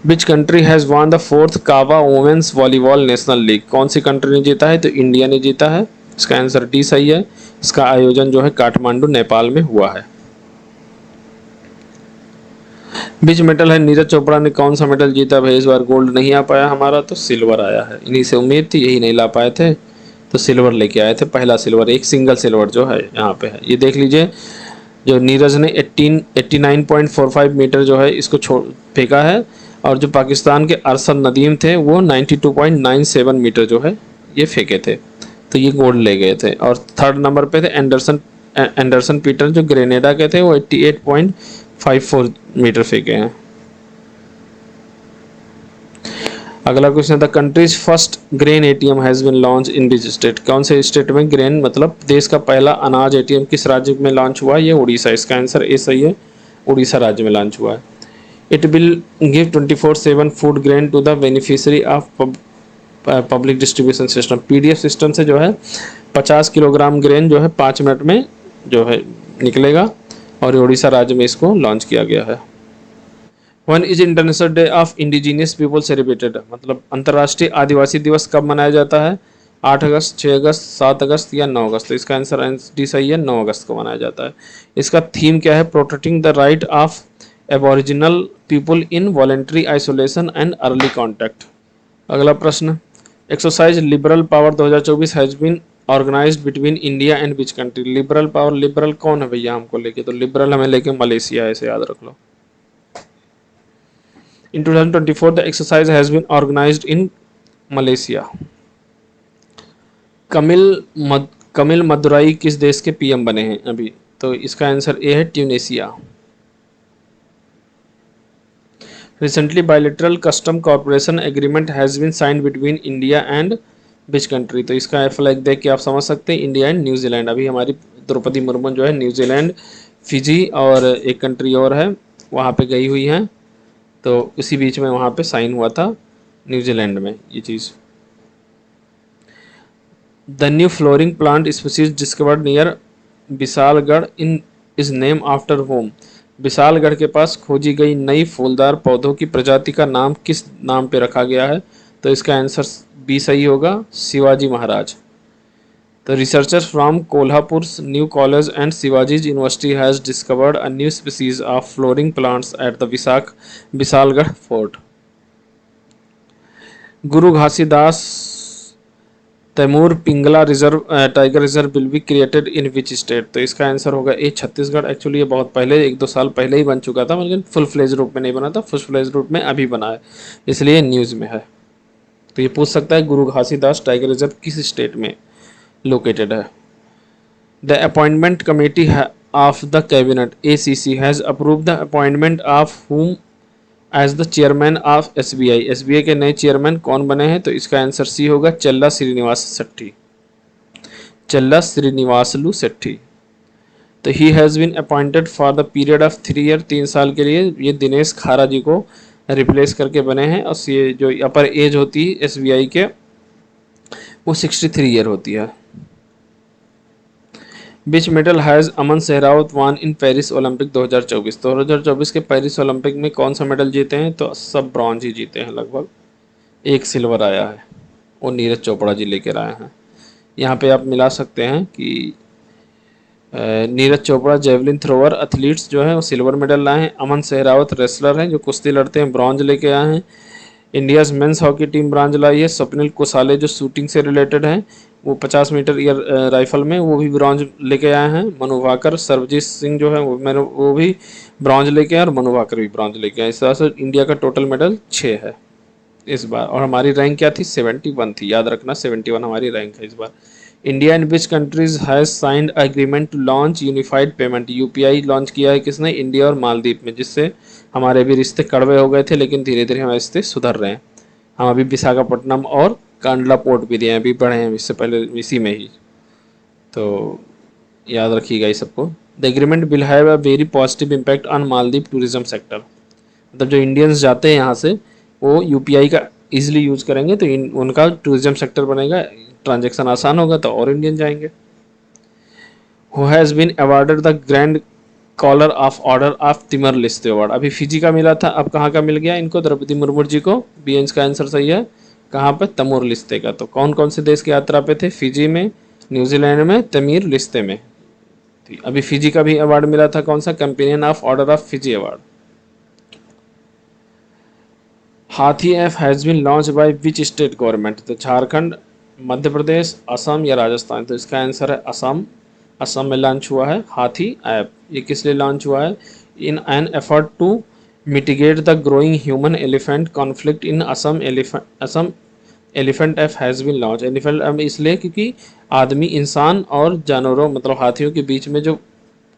विच country has won the 4th कावा वुमेन्स वॉलीबॉल नेशनल लीग। कौन सी कंट्री ने जीता है? तो इंडिया ने जीता है। इसका आंसर डी सही है। इसका आयोजन जो है काठमांडू नेपाल में हुआ है। विच मेडल है नीरज चोपड़ा ने कौन सा मेडल जीता? भाई इस बार गोल्ड नहीं आ पाया हमारा, तो सिल्वर आया है। इन्हीं से उम्मीद थी, यही नहीं ला पाए थे तो सिल्वर लेके आए थे, पहला सिल्वर, एक सिंगल सिल्वर जो है यहाँ पे है। ये देख लीजिए, जो नीरज ने 89.45 मीटर जो है इसको छोड़ फेंका है, और जो पाकिस्तान के अरशद नदीम थे वो 92.97 मीटर जो है ये फेंके थे, तो ये गोल्ड ले गए थे। और थर्ड नंबर पे थे एंडरसन पीटर जो ग्रेनेडा के थे, वो 88.54 मीटर फेंके हैं। अगला question, the countries first grain ATM has been launch in which state. कौन से स्टेट में ग्रेन मतलब देश का पहला अनाज एटीएम किस राज्य में लॉन्च हुआ? ये उड़ीसा। इसका आंसर ए सही है, उड़ीसा राज्य में लॉन्च हुआ है। It will give 24/7 food grain to the beneficiary of public distribution system. PDF system से जो है 50 किलोग्राम ग्रेन जो है 5 मिनट में जो है निकलेगा, और उड़ीसा राज्य में इसको लॉन्च किया गया है। One is international day of indigenous people celebrated, मतलब अंतर्राष्ट्रीय आदिवासी दिवस कब मनाया जाता है? 8 अगस्त, 6 अगस्त, 7 अगस्त या 9 अगस्त। तो इसका आंसर डी सही है, 9 अगस्त को मनाया जाता है। इसका थीम क्या है? Protecting the right of aboriginal people in voluntary isolation and early contact. अगला प्रश्न, exercise liberal power 2024 has been organised between India and which country. Liberal power, liberal कौन है भैया हमको लेके? तो लिबरल हमें लेके मलेशिया है, इसे याद रख लो। In 2024, the exercise has been organized in Malaysia. Camille Madurai किस देश के पीएम बने हैं अभी? तो इसका आंसर ए है, Tunisia. Recently, bilateral custom cooperation agreement has been signed between India and which country? तो इसका फ्लैग देख के आप समझ सकते हैं, इंडिया एंड न्यूजीलैंड। अभी हमारी द्रौपदी मुर्मू जो है न्यूजीलैंड, फिजी और एक कंट्री और है वहाँ पे गई हुई हैं, तो इसी बीच में वहाँ पे साइन हुआ था न्यूजीलैंड में ये चीज़। The new flowering plant species discovered near Vishalgad in is name after home. विशालगढ़ के पास खोजी गई नई फूलदार पौधों की प्रजाति का नाम किस नाम पे रखा गया है? तो इसका आंसर बी सही होगा, Shivaji Maharaj. The researchers from Kolhapur's New College and Shivaji's University has discovered a new species of flowering plants at the Visalgarh Fort. Guru Ghasidas Tamor Pingla tiger reserve will be created in which state. तो इसका answer होगा ए, Chhattisgarh. Actually ये बहुत पहले 1-2 साल पहले ही बन चुका था, लेकिन फुल फ्लेज रूप में नहीं बना था, फुल फ्लेज रूप में अभी बना है, इसलिए न्यूज़ में है। तो ये पूछ सकता है गुरु घासीदास टाइगर रिजर्व किस स्टेट में लोकेटेड है। The appointment committee of the cabinet ACC has approve the appointment of whom as the chairman of SBI। SBI के नए चेयरमैन कौन बने हैं? तो इसका आंसर सी होगा, चल्ला श्रीनिवास शेट्टी। चल्ला श्रीनिवासलू शेट्टी। तो he has been appointed for the period of 3 year, 3 साल के लिए ये दिनेश खारा जी को रिप्लेस करके बने हैं। और ये जो अपर एज होती है SBI के वो 63 ईयर होती है। Which medal has Aman Sehrawat one in Paris Olympic 2024। 2024 के पेरिस ओलंपिक में कौन सा मेडल जीते हैं? तो सब ब्रॉन्ज ही जीते हैं लगभग, एक सिल्वर आया है, वो नीरज चोपड़ा जी लेकर आए हैं। यहाँ पे आप मिला सकते हैं कि Neeraj Chopra javelin thrower athletes जो है वो सिल्वर मेडल लाए हैं, अमन सहरावत रेसलर हैं जो कुश्ती लड़ते हैं, ब्रॉन्ज लेके आए हैं। India's men's hockey team bronze लाई है। स्वप्निल कुसाले जो शूटिंग से रिलेटेड हैं वो 50 मीटर एयर राइफल में वो भी ब्रॉन्ज लेके आए हैं। मनु भाकर, सर्वजीत सिंह जो है वो भी ब्रॉन्ज लेके आए, और मनु भाकर भी ब्रॉन्ज लेके आए। इस तरह से इंडिया का टोटल मेडल 6 है इस बार। और हमारी रैंक क्या थी? 71 थी, याद रखना 71 हमारी रैंक है इस बार। India and which countries has signed agreement to launch unified payment. UPI launch किया है किसने? इंडिया और मालदीव में, जिससे हमारे भी रिश्ते कड़वे हो गए थे, लेकिन धीरे धीरे हमारे रिश्ते सुधर रहे हैं। हम अभी विशाखापट्टनम और कांडला पोर्ट भी दिए हैं, अभी बढ़े हैं इससे पहले इसी में ही, तो याद रखिएगा इस सबको। The agreement will have a very positive impact on Maldives tourism sector. मतलब जो इंडियंस जाते हैं यहाँ से वो यूपीआई का इजीली यूज करेंगे तो उनका टूरिज्म सेक्टर बनेगा, ट्रांजेक्शन आसान होगा तो और इंडियन जाएंगे। Who has been awarded the grand collar of order of Timor Leste award. अभी फिजी का मिला था, अब कहाँ का मिल गया इनको, द्रौपदी मुर्मू जी को। बी इसका आंसर सही है। कहाँ पे? तमोर लिस्ते का। तो कौन कौन से देश की यात्रा पे थे? फिजी में, न्यूजीलैंड में, तमीर लिस्ते में। अभी फिजी का भी अवार्ड मिला था, कौन सा? Companion of order of Fiji award. Haathi app has been launch by which state government. तो झारखंड, मध्य प्रदेश, असम या राजस्थान। तो इसका आंसर है असम। असम में लॉन्च हुआ है हाथी ऐप। ये किस लिए लॉन्च हुआ है? In an effort to mitigate the growing human elephant conflict in Assam elephant app has been launch. Elephant app इसलिए क्योंकि आदमी, इंसान और जानवरों मतलब हाथियों के बीच में जो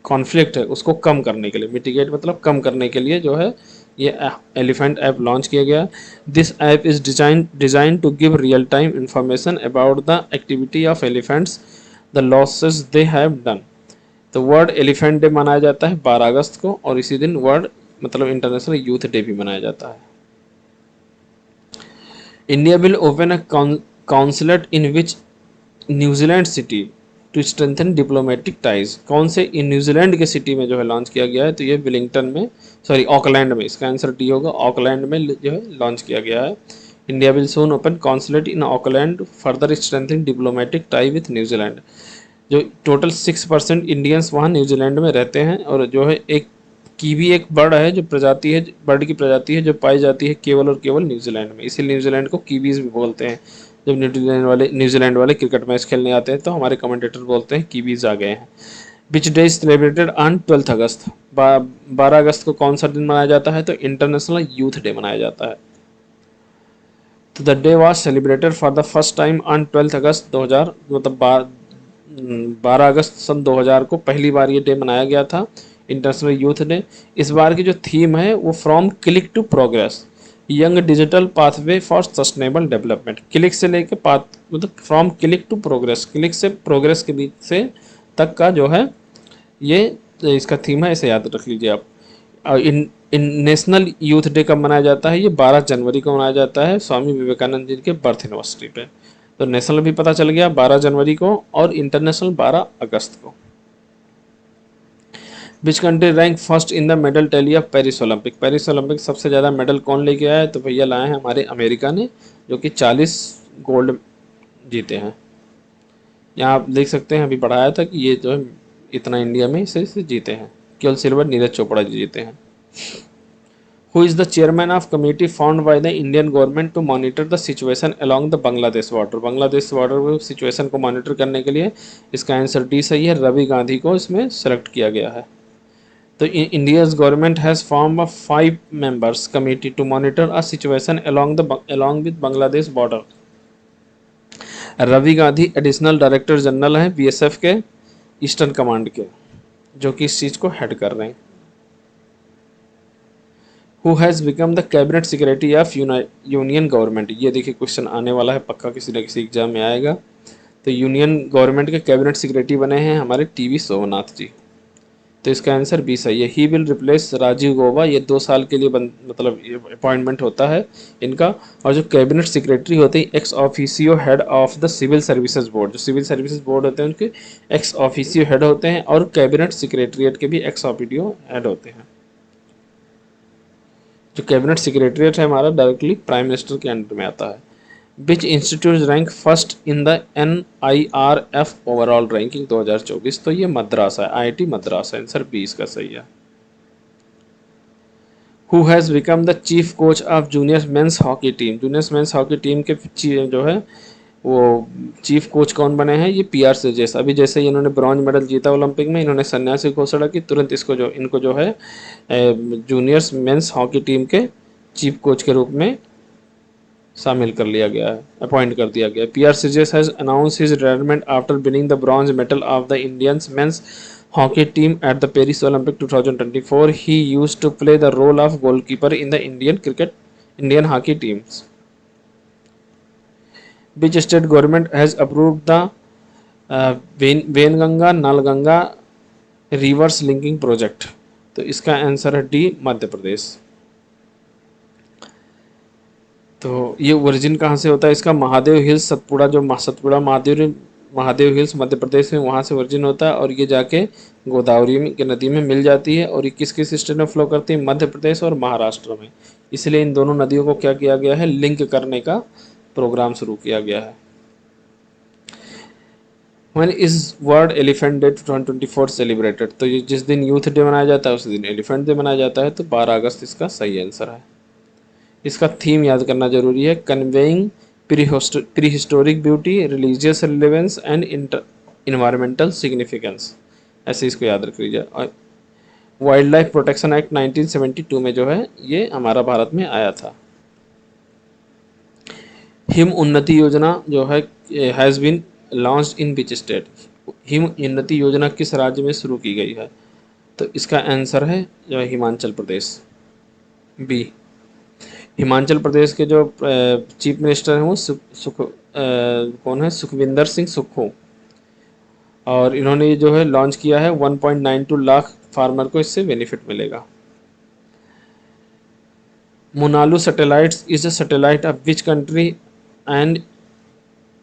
कॉन्फ्लिक्ट है उसको कम करने के लिए, मिटिगेट मतलब कम करने के लिए जो है ये एलिफेंट ऐप लॉन्च किया गया। This app is design to give real time information about the activity of elephants, the losses they have done. तो वर्ल्ड एलिफेंट डे मनाया जाता है 12 अगस्त को, और इसी दिन वर्ल्ड मतलब इंटरनेशनल यूथ डे भी मनाया जाता है। India will open a consulate in which New Zealand city to strengthen diplomatic ties. कौन से इन न्यूजीलैंड के सिटी में जो है लॉन्च किया गया है? तो ये विलिंगटन में, सॉरी ऑकलैंड में। इसका आंसर डी होगा, ऑकलैंड में जो है लॉन्च किया गया है। India will soon open consulate in Auckland further strengthen diplomatic tie with New Zealand. जो टोटल 6% इंडियंस वहाँ न्यूजीलैंड में रहते हैं, और जो है एक कीवी एक बर्ड है जो प्रजाति है, बर्ड की प्रजाति है जो पाई जाती है केवल और केवल न्यूजीलैंड में। इसीलिए न्यूजीलैंड को कीवीज भी बोलते हैं। जब न्यूजीलैंड वाले क्रिकेट मैच खेलने आते हैं तो हमारे कमेंटेटर बोलते हैं कीवीज आ गए हैं। विच डे इज सेलिब्रेटेड ऑन 12 अगस्त। 12 अगस्त को कौन सा दिन मनाया जाता है? तो इंटरनेशनल यूथ डे मनाया जाता है। तो the day was celebrated for the first time on 12 अगस्त 2000, मतलब 12 अगस्त सन 2000 को पहली बार ये डे मनाया गया था, इंटरनेशनल यूथ डे। इस बार की जो थीम है वो from click to progress, young digital pathway for sustainable development. Click से लेके पाथ मतलब from click to progress, click से प्रोग्रेस के बीच से तक का जो है ये इसका थीम है, इसे याद रख लीजिए आप। इन नेशनल यूथ डे कब मनाया जाता है? ये 12 जनवरी को मनाया जाता है, स्वामी विवेकानंद जी के बर्थ एनिवर्सरी पे। तो नेशनल भी पता चल गया 12 जनवरी को, और इंटरनेशनल 12 अगस्त को। Which country rank first in the medal tally of Paris Olympic. Paris Olympic सबसे ज़्यादा मेडल कौन लेके आया है? तो भैया लाए हैं हमारे अमेरिका ने, जो कि 40 गोल्ड जीते हैं। यहाँ आप देख सकते हैं, अभी बढ़ाया था कि ये जो है इतना इंडिया में इसे जीते हैं, केवल सिल्वर नीरज चोपड़ा जी जीते हैं। Who is the chairman of committee formed by the Indian government to monitor the situation along the Bangladesh border। Bangladesh border में सिचुएशन को मॉनिटर करने के लिए, इसका आंसर डी सही है, रवि गांधी को इसमें सेलेक्ट किया गया है। तो India's government has form a 5 members committee to monitor a situation along with Bangladesh border. Ravi Gandhi additional director general हैं बीएसएफ के ईस्टर्न कमांड के, जो कि इस चीज़ को हेड कर रहे हैं। Who has become the cabinet secretary of union government. ये देखिए क्वेश्चन आने वाला है पक्का, किसी न किसी एग्जाम में आएगा। तो यूनियन गवर्नमेंट के कैबिनेट सेक्रेटरी बने हैं हमारे टीवी सोमनाथ जी। तो इसका आंसर बी सही है। He will replace Rajiv Gauba. ये 2 साल के लिए मतलब अपॉइंटमेंट होता है इनका। और जो कैबिनेट सेक्रेटरी होते हैं ex officio head of the civil services board. जो सिविल सर्विसेज बोर्ड होते हैं उनके एक्स ऑफिसियो हेड होते हैं, और कैबिनेट सेक्रेटरीट के भी एक्स ऑफिसियो हेड होते हैं। जो कैबिनेट सेक्रेटरीट है हमारा डायरेक्टली प्राइम मिनिस्टर के अंडर में आता है। Which institute rank first in the NIRF overall ranking 2024। तो ये मद्रास है, IIT मद्रास है, आंसर 20 का सही है। Who has become the chief coach of junior mains hockey team. Junior mains hockey team के जो है वो चीफ कोच कौन बने हैं? ये PR सेजेस। अभी जैसे ही इन्होंने ब्रॉन्ज मेडल जीता ओलंपिक में, इन्होंने संन्यास की घोषणा की, तुरंत इनको जो है जूनियर्स मेंस हॉकी टीम के चीफ कोच के रूप में शामिल कर लिया गया है, अपॉइंट कर दिया गया। PR सेजेस has announce his retirement after winning the bronze medal of the Indian men's hockey team at the Paris Olympic 2024। He used to play the role of goalkeeper in the Indian hockey teams. Which state government has approved the Venganga Nalganga rivers linking project. तो इसका answer है D, Madhya Pradesh. तो ये origin कहाँ से होता है इसका? महादेव हिल्स, सतपुड़ा, जो सतपुड़ा महादेव हिल्स मध्य प्रदेश में, वहाँ से ओरिजिन होता है और ये जाके गोदावरी की नदी में मिल जाती है। और ये किस किस स्टेट में फ्लो करती है? मध्य प्रदेश और महाराष्ट्र में। इसलिए इन दोनों नदियों को क्या किया गया है? लिंक करने का प्रोग्राम शुरू किया गया है। When is world elephant day 2024 celebrated? तो ये जिस दिन यूथ डे मनाया जाता है उस दिन एलिफेंट डे मनाया जाता है। तो 12 अगस्त इसका सही आंसर है। इसका थीम याद करना जरूरी है, conveying pre historic beauty, religious relevance and environmental significance, ऐसे इसको याद रख लीजिए। और वाइल्ड लाइफ प्रोटेक्शन एक्ट 1972 में जो है ये हमारा भारत में आया था। हिम उन्नति योजना जो है has been launched in which state? हिम उन्नति योजना किस राज्य में शुरू की गई है? तो इसका आंसर है जो हिमाचल प्रदेश, बी। हिमाचल प्रदेश के जो चीफ मिनिस्टर हैं वो कौन है? सुखविंदर सिंह सुक्खू। और इन्होंने ये जो है लॉन्च किया है, 1.92 लाख फार्मर को इससे बेनिफिट मिलेगा। मोनालू satellites is a satellite of which country and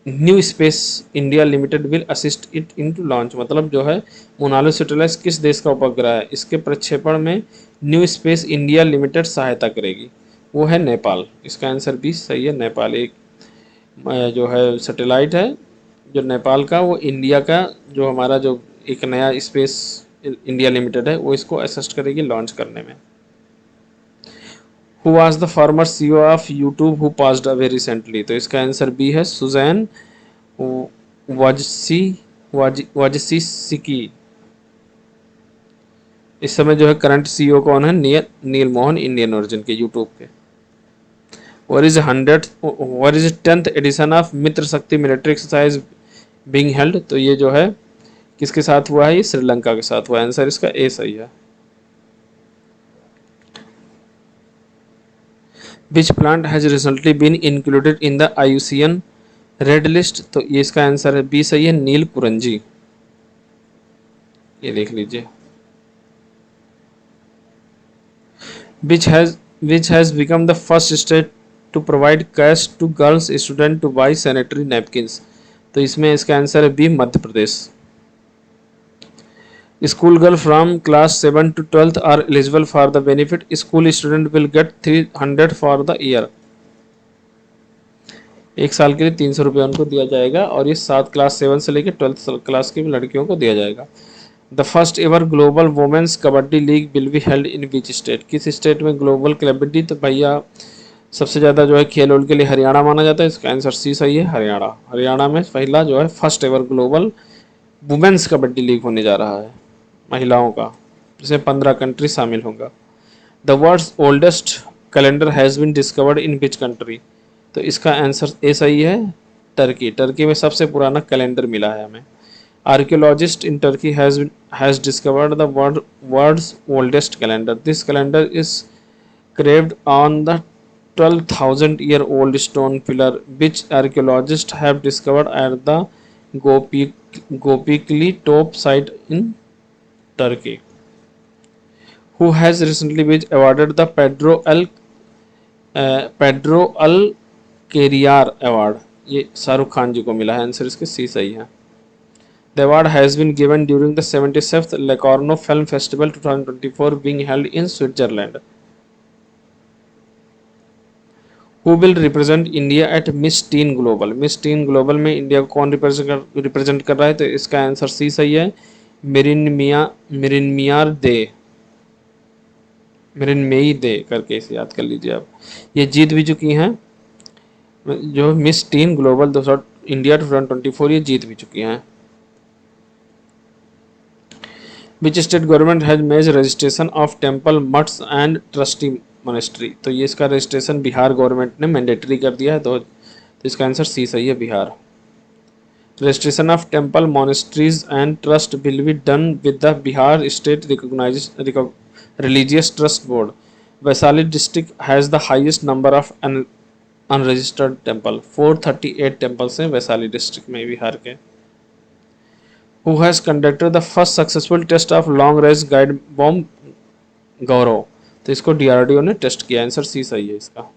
New Space India Limited will assist it in to launch? मतलब जो है मोनालू सैटेलाइट किस देश का उपग्रह है? इसके प्रक्षेपण में न्यू स्पेस इंडिया लिमिटेड सहायता करेगी, वो है नेपाल। इसका आंसर भी सही है, नेपाल। एक जो है सैटेलाइट है जो नेपाल का, वो इंडिया का जो हमारा जो एक नया स्पेस इंडिया लिमिटेड है वो इसको असिस्ट करेगी लॉन्च करने में। Who was the former CEO of YouTube who passed away recently? तो इसका आंसर बी है, सुजैन वाजसीसिकी। इस समय जो है करंट सीईओ कौन है? नील मोहन, इंडियन ओरिजिन के यूट्यूब के। What is 10th edition of Mitra Shakti military exercise being held? तो ये जो है किसके साथ हुआ है? ये श्रीलंका के साथ हुआ। आंसर इसका ए सही है। Which plant has recently been included in the IUCN red list? तो ये इसका आंसर है बी सही है, नील कुरंजी। ये देख लीजिए। Which has become the first state to provide cash to girls student to buy sanitary napkins? तो इसमें इसका आंसर है B, Madhya Pradesh. School girl from class 7 to 12th are eligible for the benefit. School student will get 300 for the year. एक साल के लिए 300 रुपये उनको दिया जाएगा और ये 7 क्लास 7 से लेकर 12th क्लास की लड़कियों को दिया जाएगा। The first ever global women's kabaddi league will be held in which state? किस स्टेट में ग्लोबल कबड्डी? तो भैया सबसे ज़्यादा जो है खेल उल के लिए हरियाणा माना जाता है। इसका आंसर सी सही है, हरियाणा। हरियाणा में पहला जो है first ever global women's kabaddi league होने जा रहा है महिलाओं का, जिसमें 15 कंट्री शामिल होगा। The world's oldest calendar has been discovered in which country? तो इसका आंसर ए सही है, टर्की। टर्की में सबसे पुराना कैलेंडर मिला है हमें। Archaeologist in Turkey has discovered the world's oldest calendar. This calendar is carved on the 12,000 year old stone pillar which archaeologists have discovered at the Gopikli top site in Turkey. Who has recently been awarded the Pedro Al-Keriar award? ये शाहरुख खान जी को मिला है। Answer इसके सी सही है। The award has been given during the 77th Locarno Film Festival 2024 being held in Switzerland. Who will represent India at Miss Teen Global? Miss Teen Global में India को कौन रिप्रेजेंट कर रहा है? तो इसका आंसर सी सही है, मिरिनमेई दे करके इसे याद कर लीजिए आप। ये जीत भी चुकी हैं, जो मिस टीन ग्लोबल इंडिया 2024 ये जीत भी चुकी हैं। Which state government has made registration of temple maths and trustee monastery? तो ये इसका रजिस्ट्रेशन बिहार गवर्नमेंट ने मैंडेटरी कर दिया है। तो इसका आंसर सी सही है, Bihar. Registration of temple monasteries and trust will be done with the Bihar state religious trust board. Vaishali district has the highest number of unregistered temple. 438 temples हैं वैशाली डिस्ट्रिक्ट में, बिहार के। Who has conducted the first successful test of long range guide bomb Gaurav. तो इसको DRDO ने test किया। Answer C सही है इसका।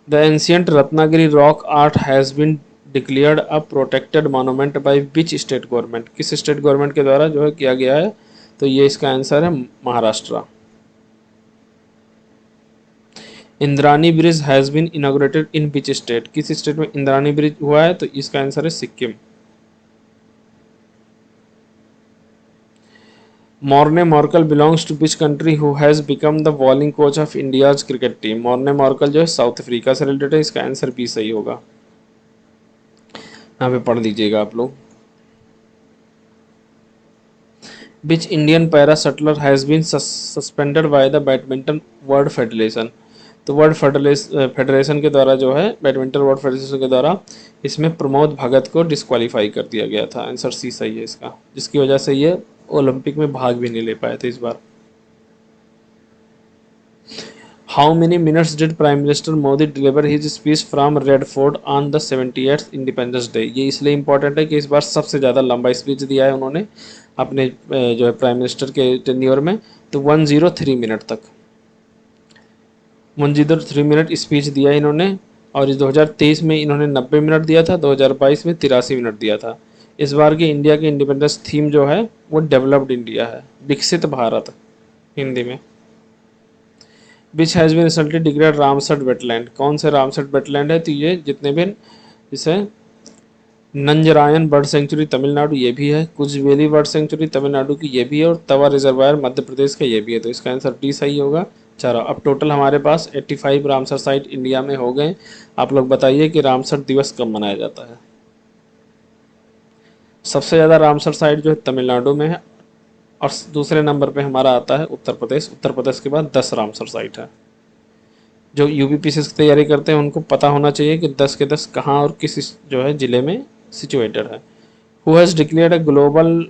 The ancient Ratnagiri rock art has been declared a protected monument by which state government. किस स्टेट गवर्नमेंट के द्वारा जो है किया गया है? तो ये इसका आंसर है Maharashtra. Indrani bridge has been inaugurated in which state. किस स्टेट में इंद्रानी ब्रिज हुआ है? तो इसका आंसर है Sikkim. Morne Morkel belongs to which country who has become the bowling coach of India's cricket team. Morne Morkel जो है साउथ अफ्रीका से रिलेटेड है। इसका आंसर बी सही होगा। यहाँ पे पढ़ लीजिएगा आप लोग। Which Indian para shuttler has been suspended by the badminton world federation. तो वर्ल्ड फेडरेशन के द्वारा जो है, बैडमिंटन वर्ल्ड फेडरेशन के द्वारा इसमें प्रमोद भगत को डिस्क्वालीफाई कर दिया गया था। आंसर सी सही है इसका, जिसकी वजह से ये ओलंपिक में भाग भी नहीं ले पाए थे इस बार। How many minutes did prime minister Modi deliver his speech from red fort on the 78th independence day. ये इसलिए इंपॉर्टेंट है कि इस बार सबसे ज़्यादा लंबा स्पीच दिया है उन्होंने अपने जो है प्राइम मिनिस्टर के टेन्योर में। तो 103 मिनट तक 103 मिनट स्पीच दिया इन्होंने। और इस 2023 में इन्होंने 90 मिनट दिया था, 2022 में 83 मिनट दिया था। इस बार की इंडिया की इंडिपेंडेंस थीम जो है वो डेवलप्ड इंडिया है, विकसित भारत हिंदी में। Which has been recently declared Ramsar wetland. कौन से रामसर वेटलैंड है? तो ये जितने भी जैसे नंजरायन बर्ड सेंचुरी तमिलनाडु ये भी है, कुचवेली बर्ड सेंचुरी तमिलनाडु की ये भी है, और तवा रिजर्वायर मध्य प्रदेश का ये भी है। तो इसका आंसर डी सही होगा। चलो अब टोटल हमारे पास 85 रामसर साइट इंडिया में हो गए। आप लोग बताइए कि रामसर दिवस कब मनाया जाता है? सबसे ज़्यादा रामसर साइट जो है तमिलनाडु में है, और दूसरे नंबर पे हमारा आता है उत्तर प्रदेश। उत्तर प्रदेश के बाद 10 रामसर साइट है। जो यूपीपीसीएस की तैयारी करते हैं उनको पता होना चाहिए कि 10 के 10 कहाँ और किस जो है ज़िले में सिचुएटेड है। Who has declared a global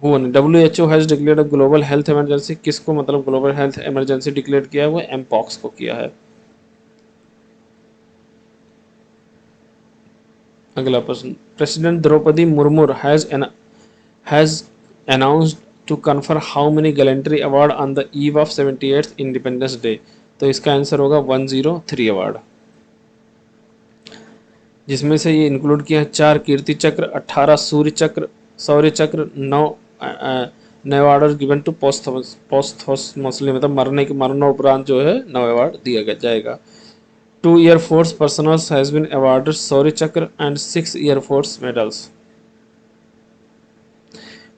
WHO has declared a global health emergency. किसको मतलब ग्लोबल हेल्थ इमरजेंसी डिक्लेयर किया है? वो एमपॉक्स को किया है। अगला प्रश्न, president Droupadi Murmu has announced to confer how many gallantry award on the eve of 78th Independence Day। तो इसका आंसर होगा 103 अवार्ड, जिसमें से ये इंक्लूड किया है 4 कीर्ति चक्र, 18 सूर्य चक्र, शौर्य चक्र, 9 अवार्ड गिवन टू पोस्टमोस्टली, मतलब मरणोपरांत जो है 9 अवार्ड दिया जाएगा। 2 air force personnels has been awarded Shaurya Chakra and 6 air force medals.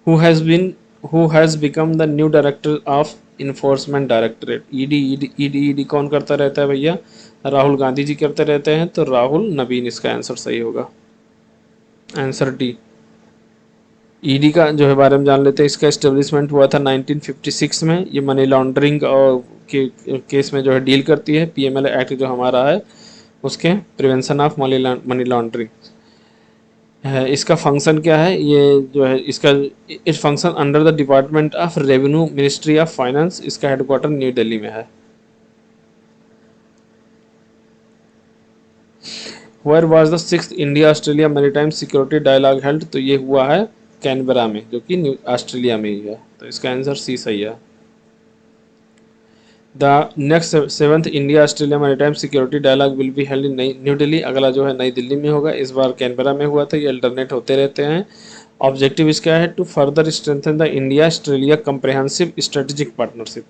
Who has become the new director of enforcement directorate? ED कौन करता रहता है भैया? राहुल गांधी जी करते रहते हैं। तो राहुल नवीन इसका आंसर सही होगा। Answer D. ईडी का जो है बारे में जान लेते हैं। इसका एस्टेब्लिशमेंट हुआ था 1956 में। ये मनी लॉन्ड्रिंग और के केस में जो है डील करती है। पीएमएल एक्ट जो हमारा है उसके प्रिवेंशन ऑफ मनी लॉन्ड्रिंग है। इसका फंक्शन क्या है? ये जो है इसका इस function under the department of revenue ministry of finance. इसका हेडक्वार्टर न्यू दिल्ली में है। Where was the 6th India Australia maritime security dialogue held? तो ये हुआ है कैनबरा में, जो कि ऑस्ट्रेलिया में ही है। तो इसका आंसर सी सही है। The next 7th India Australia maritime security dialogue will be held in New Delhi. अगला जो है नई दिल्ली में होगा। इस बार कैनबरा में हुआ था। ये अल्टरनेट होते रहते हैं। ऑब्जेक्टिव इसका है to further strengthen the India Australia comprehensive strategic partnership.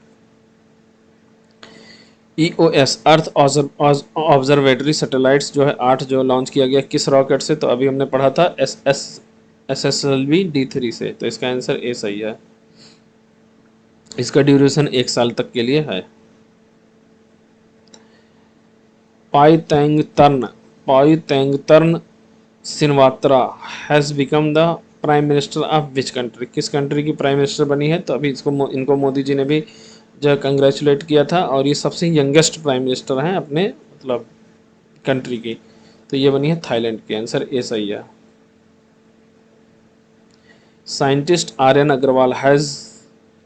EOS earth observatory satellites जो है 8 जो लॉन्च किया गया किस रॉकेट से? तो अभी हमने पढ़ा था SSLV D3 से। तो इसका आंसर ए सही है। इसका ड्यूरेशन 1 साल तक के लिए है। Paetongtarn Shinawatra has become the prime minister of which country? किस कंट्री की प्राइम मिनिस्टर बनी है? तो अभी इनको मोदी जी ने भी जो कंग्रेचुलेट किया था, और ये सबसे यंगेस्ट प्राइम मिनिस्टर हैं अपने मतलब कंट्री की। तो ये बनी है थाईलैंड की। आंसर ए सही है। Scientist Aryan Agrawal has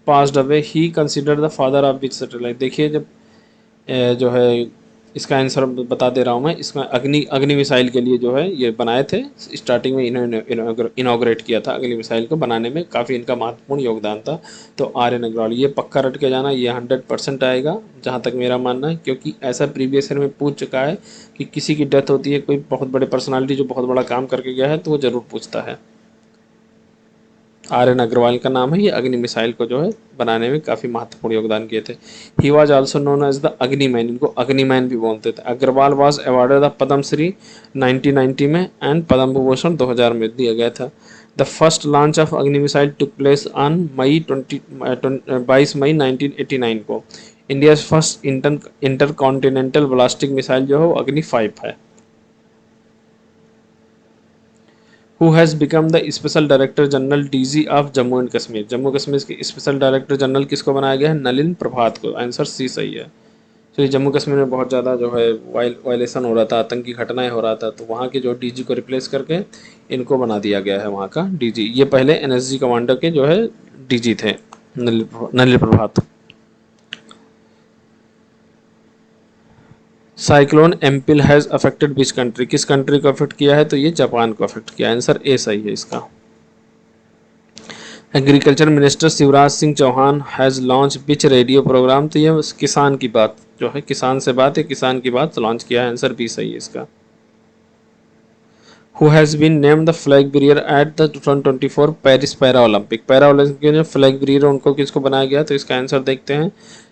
passed away, he considered the father of which satellite? देखिए जब जो है इसका आंसर बता दे रहा हूँ मैं। इसमें अग्नि मिसाइल के लिए जो है ये बनाए थे, स्टार्टिंग में इन्होंने इनॉग्रेट किया था अग्नि मिसाइल को बनाने में, काफ़ी इनका महत्वपूर्ण योगदान था। तो आर एन अग्रवाल, ये पक्का रट के जाना, ये 100% आएगा जहाँ तक मेरा मानना है, क्योंकि ऐसा प्रीवियस ईयर में पूछ चुका है कि किसी की डेथ होती है, कोई बहुत बड़े पर्सनालिटी जो बहुत बड़ा काम करके गया है, तो वो ज़रूर पूछता है। आर एन अग्रवाल का नाम है, ये अग्नि मिसाइल को जो है बनाने में काफ़ी महत्वपूर्ण योगदान किए थे। He was also known as the Agniman, इनको अग्निमैन भी बोलते थे। Agrawal was awarded the Padma Shri 1990 में एंड पद्म विभूषण 2000 में दिया गया था। The first launch of Agni missile took place on May 22 मई 1989 को। India first intercontinental ballistic missile जो है वो अग्नि 5 है। Who has become the special director general DG of Jammu and Kashmir, Jammu Kashmir के स्पेशल डायरेक्टर जनरल किसको बनाया गया है? नलिन प्रभात को। आंसर सी सही है। तो ये जम्मू कश्मीर में बहुत ज़्यादा जो है वायलेशन हो रहा था, आतंकी घटनाएं हो रहा था, तो वहाँ के जो डीजी को रिप्लेस करके इनको बना दिया गया है वहाँ का डीजी। ये पहले एनएसजी कमांडर के जो है डीजी थे, Nalin Prabhat. Cyclone Ampil has affected which country, किस कंट्री को अफेक्ट किया है? तो ये जापान को अफेक्ट किया। आंसर ए सही है इसका। Agriculture minister Shivraj Singh Chouhan has launch which radio programme, तो ये किसान की बात जो है, किसान से बात है, किसान की बात लॉन्च किया है। आंसर बी सही है इसका। Who has been named the flag bearer at the 2024 Paris para Olympic, para Olympic के जो फ्लैग बेरियर उनको किसको बनाया गया? तो इसका आंसर देखते हैं।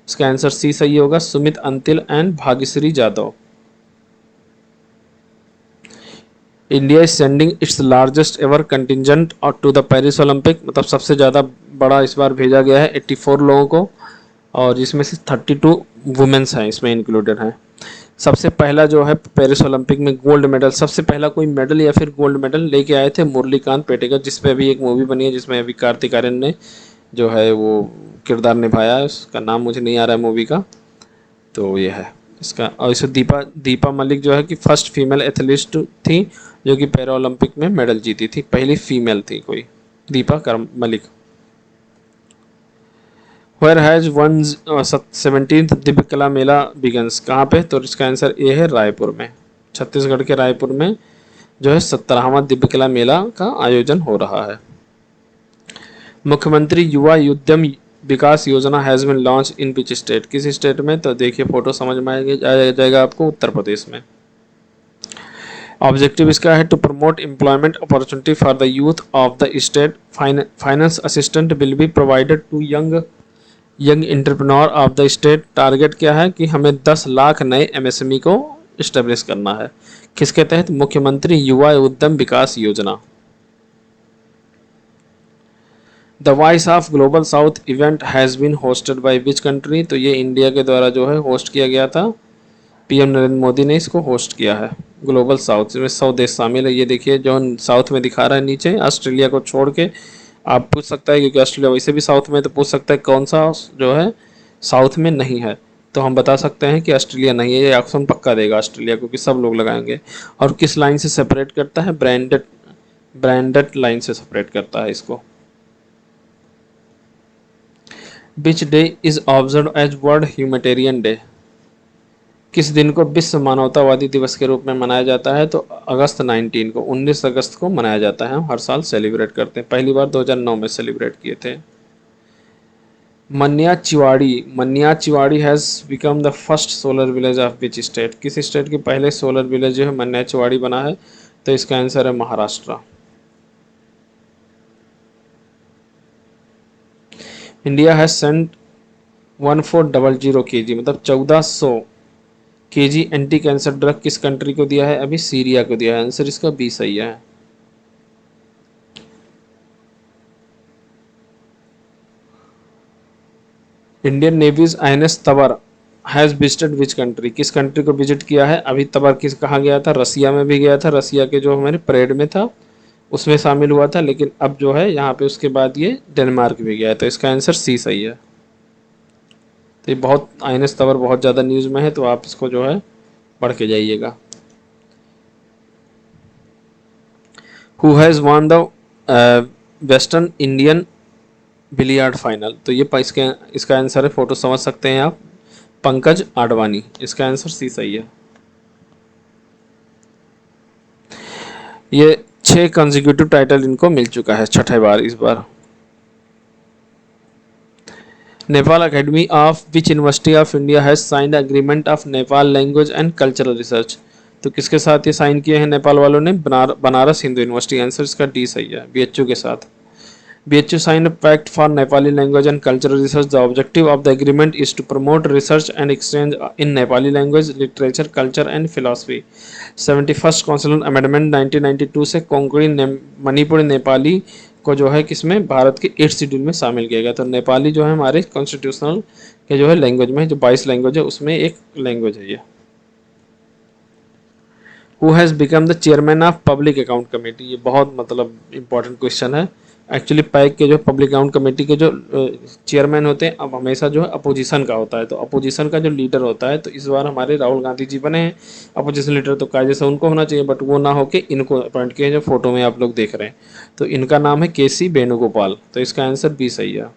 इसका आंसर सी सही होगा, Sumit Antil and Bhagyashree Jadhav. India is sending its largest ever contingent to the Paris Olympic, मतलब सबसे ज़्यादा बड़ा इस बार भेजा गया है 84 लोगों को, और जिसमें से 32 वुमेंस हैं इसमें इंक्लूडेड हैं। सबसे पहला जो है पेरिस ओलंपिक में गोल्ड मेडल, सबसे पहला कोई मेडल या फिर गोल्ड मेडल लेके आए थे मुरलीकांत पेटेकर, जिसपे अभी एक मूवी बनी है, जिसमें अभी कार्तिक आर्यन ने जो है वो किरदार निभाया है। उसका नाम मुझे नहीं आ रहा है मूवी का, तो ये है इसका। और इसे दीपा मलिक जो है कि फर्स्ट फीमेल एथलीट थी जो कि पैरा ओलंपिक में मेडल जीती थी, पहली फीमेल थी कोई, Deepa Malik. Where has 17th Divya कला मेला बिगन्स, कहाँ पे? तो इसका आंसर ए है, रायपुर में। छत्तीसगढ़ के रायपुर में जो है 17वां दिव्य कला मेला का आयोजन हो रहा है। मुख्यमंत्री युवा उद्यम विकास योजना has been launch in which state, किस स्टेट में? तो देखिए फोटो समझ में आ जाएगा आपको, उत्तर प्रदेश में। ऑब्जेक्टिव इसका है to promote employment opportunity for the youth of the state, finance assistant will be provided to young entrepreneur of the state. Target क्या है कि हमें 10 लाख नए एमएसएमई को इस्टेब्लिश करना है, किसके तहत? मुख्यमंत्री युवा Udyam Vikas Yojana. The voice of global south event has been hosted by which country, तो ये इंडिया के द्वारा जो है होस्ट किया गया था, पीएम नरेंद्र मोदी ने इसको होस्ट किया है। ग्लोबल साउथ, इसमें 100 देश शामिल है। ये देखिए जो साउथ में दिखा रहा है नीचे, ऑस्ट्रेलिया को छोड़ के। आप पूछ सकता है क्योंकि ऑस्ट्रेलिया वैसे भी साउथ में, तो पूछ सकता है कौन सा जो है साउथ में नहीं है, तो हम बता सकते हैं कि ऑस्ट्रेलिया नहीं है। ये ऑप्शन पक्का देगा ऑस्ट्रेलिया, क्योंकि सब लोग लगाएंगे। और किस लाइन से सेपरेट करता है? ब्रांडेड लाइन से सेपरेट करता है इसको। Which day is observe as world humanitarian day, किस दिन को विश्व मानवतावादी दिवस के रूप में मनाया जाता है? तो अगस्त 19 को, 19 अगस्त को मनाया जाता है, हम हर साल सेलिब्रेट करते हैं। पहली बार 2009 में सेलिब्रेट किए थे। Manyachiwadi has become the first solar village of which state, किस स्टेट के पहले सोलर विलेज जो है मन्याचिवाड़ी बना है? तो इसका आंसर है Maharashtra. India has sent 1400 kg, मतलब 1400 kg एंटी कैंसर ड्रग किस कंट्री को दिया है? अभी सीरिया को दिया है। आंसर इसका बी सही है। Indian navy's INS Tabar has visited which country, किस कंट्री को विजिट किया है? अभी तबर किस कहाँ गया था? रसिया में भी गया था, रसिया के जो हमारे परेड में था उसमें शामिल हुआ था, लेकिन अब जो है यहाँ पे उसके बाद ये डेनमार्क भी गया है, तो इसका आंसर सी सही है। तो ये बहुत आईएनएस तबर बहुत ज़्यादा न्यूज़ में है, तो आप इसको जो है पढ़ के जाइएगा। Who has won the western Indian billiard final, तो ये इसका आंसर है, फोटो समझ सकते हैं आप। पंकज आडवाणी। इसका आंसर सी सही है। ये 6 कंसेक्यूटिव टाइटल इनको मिल चुका है, छठे बार इस बार। Nepal academy of which university of India has signed agreement of Nepal language and cultural research. तो किसके साथ ये साइन किए हैं नेपाल वालों ने? बनारस हिंदू यूनिवर्सिटी। आंसर इसका डी सही है, बीएचयू के साथ। BHU signed a pact for Nepali language and cultural research. The objective of the agreement is to promote research and exchange in Nepali language, literature, culture and philosophy. 71st Constitutional Amendment 1992 से कोंकणी मणिपुरी नेपाली को जो है किसमें, भारत के 8th schedule में शामिल किया गया। तो नेपाली जो है हमारे कॉन्स्टिट्यूशनल के जो है लैंग्वेज में, जो 22 लैंग्वेज है उसमें एक लैंग्वेज है ये। Who has become the chairman of public account committee. ये बहुत मतलब इंपॉर्टेंट क्वेश्चन है। एक्चुअली पैक के जो पब्लिक अकाउंट कमेटी के जो चेयरमैन होते हैं अब हमेशा जो है अपोजिशन का होता है, तो अपोजिशन का जो लीडर होता है, तो इस बार हमारे राहुल गांधी जी बने हैं अपोजिशन लीडर। तो कायदे से उनको होना चाहिए, बट वो ना होके इनको अपॉइंट किए, जो फोटो में आप लोग देख रहे हैं। तो इनका नाम है केसी वेणुगोपाल। तो इसका आंसर बी सही है।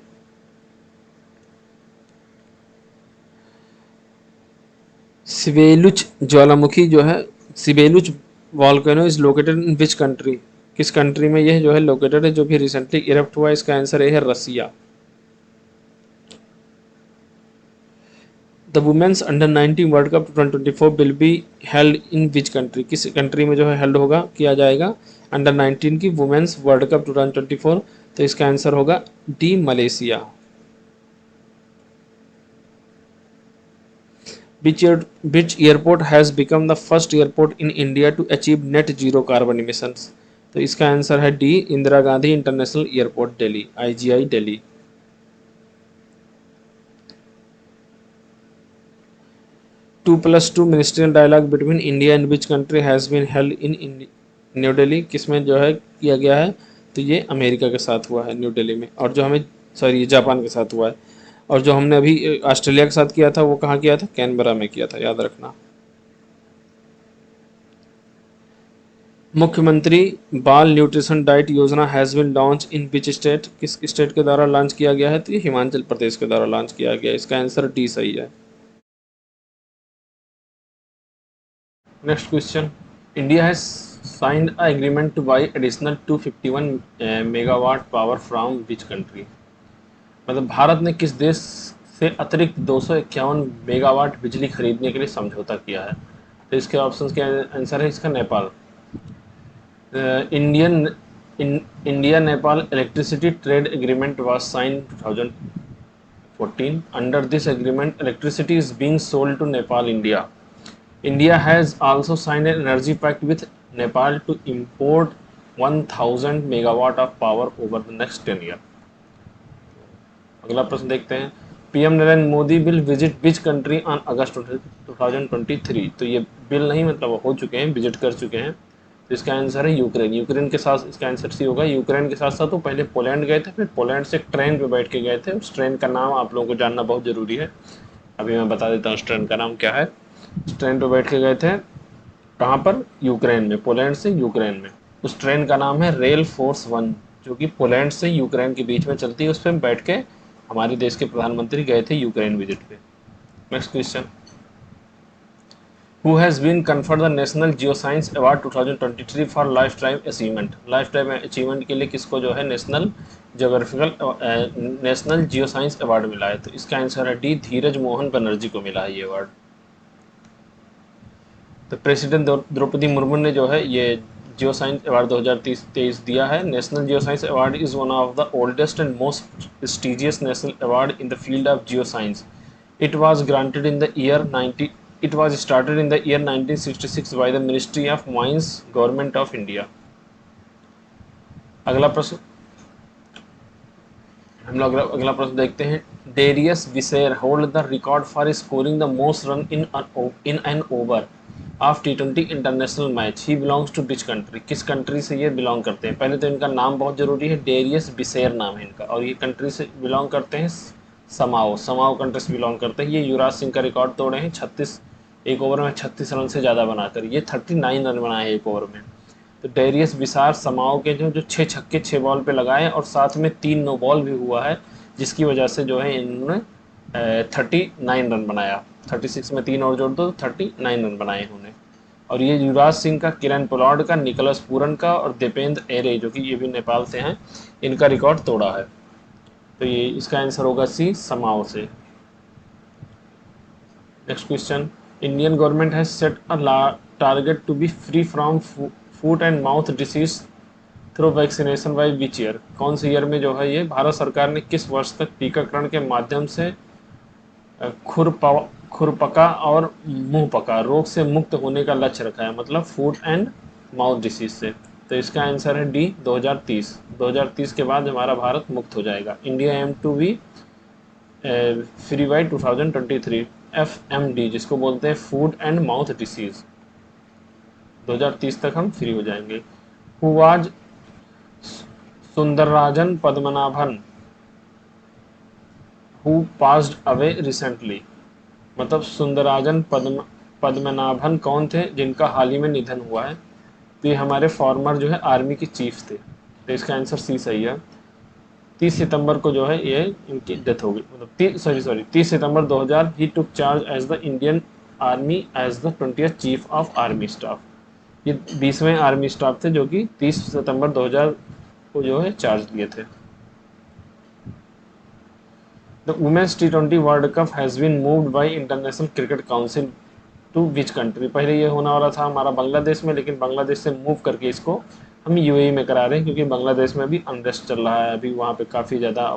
सिबेलुच ज्वालामुखी जो है, Shiveluch volcano is located in which country. किस कंट्री में यह जो है लोकेटेड है, जो भी रिसेंटली इरप्ट हुआ है? इसका आंसर है Russia. The women's under 19 world cup 2024 will be held in which country. किस कंट्री में जो है हेल्ड होगा, किया जाएगा अंडर 19 की वुमेन्स वर्ल्ड कप 2024? तो इसका आंसर होगा D Malaysia. Which airport has become the first airport in India to achieve net zero carbon emissions? तो इसका आंसर है D Indira Gandhi international airport Delhi, IGI Delhi. Two plus two ministerial dialogue between India and which country has been held in New Delhi. किसमें जो है किया गया है? तो ये अमेरिका के साथ हुआ है न्यू दिल्ली में। और जो हमें सॉरी जापान के साथ हुआ है। और जो हमने अभी ऑस्ट्रेलिया के साथ किया था वो कहाँ किया था? कैनबरा में किया था, याद रखना। Mukhyamantri Bal nutrition diet Yojana has been launch in which state. किस स्टेट के द्वारा लॉन्च किया गया है? तो ये हिमाचल प्रदेश के द्वारा लॉन्च किया गया है। इसका आंसर डी सही है। Next question, India has signed a agreement two by additional 251 megawatt power from which country. मतलब भारत ने किस देश से अतिरिक्त 251 मेगावाट बिजली खरीदने के लिए समझौता किया है? तो इसके ऑप्शंस के आंसर है इसका Nepal. India Nepal electricity trade agreement was signed 2014. Under this agreement, electricity is being sold to Nepal, India. India has also signed an energy pact with Nepal to import 1000 megawatt of power over the next 10 years. अगला प्रश्न देखते हैं, PM Narendra Modi will visit which country on August 2023। तो ये bill नहीं, मतलब हो चुके हैं, विजिट कर चुके हैं। तो इसका आंसर है यूक्रेन। यूक्रेन के साथ इसका आंसर सी होगा। यूक्रेन के साथ साथ वो पहले पोलैंड गए थे, फिर पोलैंड से ट्रेन पे बैठ के गए थे। उस ट्रेन का नाम आप लोगों को जानना बहुत ज़रूरी है, अभी मैं बता देता हूँ उस ट्रेन का नाम क्या है। उस ट्रेन पे बैठ के गए थे कहाँ पर? यूक्रेन में, पोलैंड से यूक्रेन में। उस ट्रेन का नाम है रेल फोर्स 1, जो कि पोलैंड से यूक्रेन के बीच में चलती है। उस पर बैठ के हमारे देश के प्रधानमंत्री गए थे यूक्रेन विजिट पे। Next question, Who has been conferred the National Geoscience Award 2023 for Lifetime Achievement? Lifetime Achievement के लिए किसको जो है नेशनल जियोसाइंस अवार्ड मिला है? तो इसका आंसर है डी धीरज मोहन बनर्जी को मिला है ये अवार्ड। तो प्रेसिडेंट द्रौपदी मुर्मू ने जो है ये जियोसाइंस अवार्ड 2023 दिया है। National geoscience award is one of the oldest and most prestigious national award in the field of geoscience. It was granted in the year 90 It was started in the year 1966 by the Ministry of Mines, Government of India. अगला प्रश्न हम लोग अगला प्रश्न देखते हैं, Darius Visser hold the record for scoring the most run in an over of T20 international match. He belongs to which country. किस country से ये बिलोंग करते हैं? पहले तो इनका नाम बहुत जरूरी है, डेरियस विसेर नाम है इनका, और ये कंट्री से बिलोंग करते हैं समाओ कंट्री से बिलोंग करते हैं। ये युवराज सिंह का रिकॉर्ड तोड़े हैं, 36 एक ओवर में 36 रन से ज़्यादा बनाकर। ये 39 रन बनाए एक ओवर में। तो डेरियस विसार समाओ के जो 6 छक्के 6 बॉल पे लगाए और साथ में 3 नो बॉल भी हुआ है, जिसकी वजह से जो है इन्होंने 39 रन बनाया। 36 में 3 और जोड़ दो तो 39 रन बनाए इन्होंने। और ये युवराज सिंह का, किरण पोलार्ड का, निकोलस पूरन का और दीपेंद्र एरे जो कि ये भी नेपाल से हैं, इनका रिकॉर्ड तोड़ा है। तो ये इसका आंसर होगा सी, समाओ से। Next question, Indian government has set a target to be free from foot and mouth disease through vaccination by which year. कौन से ईयर में जो है ये भारत सरकार ने किस वर्ष तक टीकाकरण के माध्यम से खुरपका और मुंहपका रोग से मुक्त होने का लक्ष्य रखा है, मतलब फूड एंड माउथ डिसीज से। तो इसका आंसर है डी, 2030। 2030 के बाद हमारा भारत मुक्त हो जाएगा। India aim to be free by 2023, FMD जिसको बोलते हैं फूड एंड माउथ डिसीज। 2030 तक हम फ्री हो जाएंगे। Who was Sundararajan Padmanabhan who passed away recently. मतलब सुंदरराजन पद्मनाभन कौन थे जिनका हाल ही में निधन हुआ है। तो ये हमारे फॉर्मर जो है आर्मी के चीफ थे। तो इसका आंसर सी सही है। 30 सितंबर को जो है ये इनकी डेथ हो गई, मतलब 30 सितंबर 2000 he took charge as the Indian army as the 20th chief of army staff. ये 20वें आर्मी स्टाफ थे जो कि 30 सितंबर 2000 को जो है चार्ज लिए थे। The women's T20 world cup has been moved by international cricket council to which country. पहले ये होने वाला था हमारा बांग्लादेश में, लेकिन बांग्लादेश से मूव करके इसको हम UAE में करा रहे हैं, क्योंकि बांग्लादेश में भी अनरेस्ट चल रहा है अभी, वहाँ पे काफ़ी ज़्यादा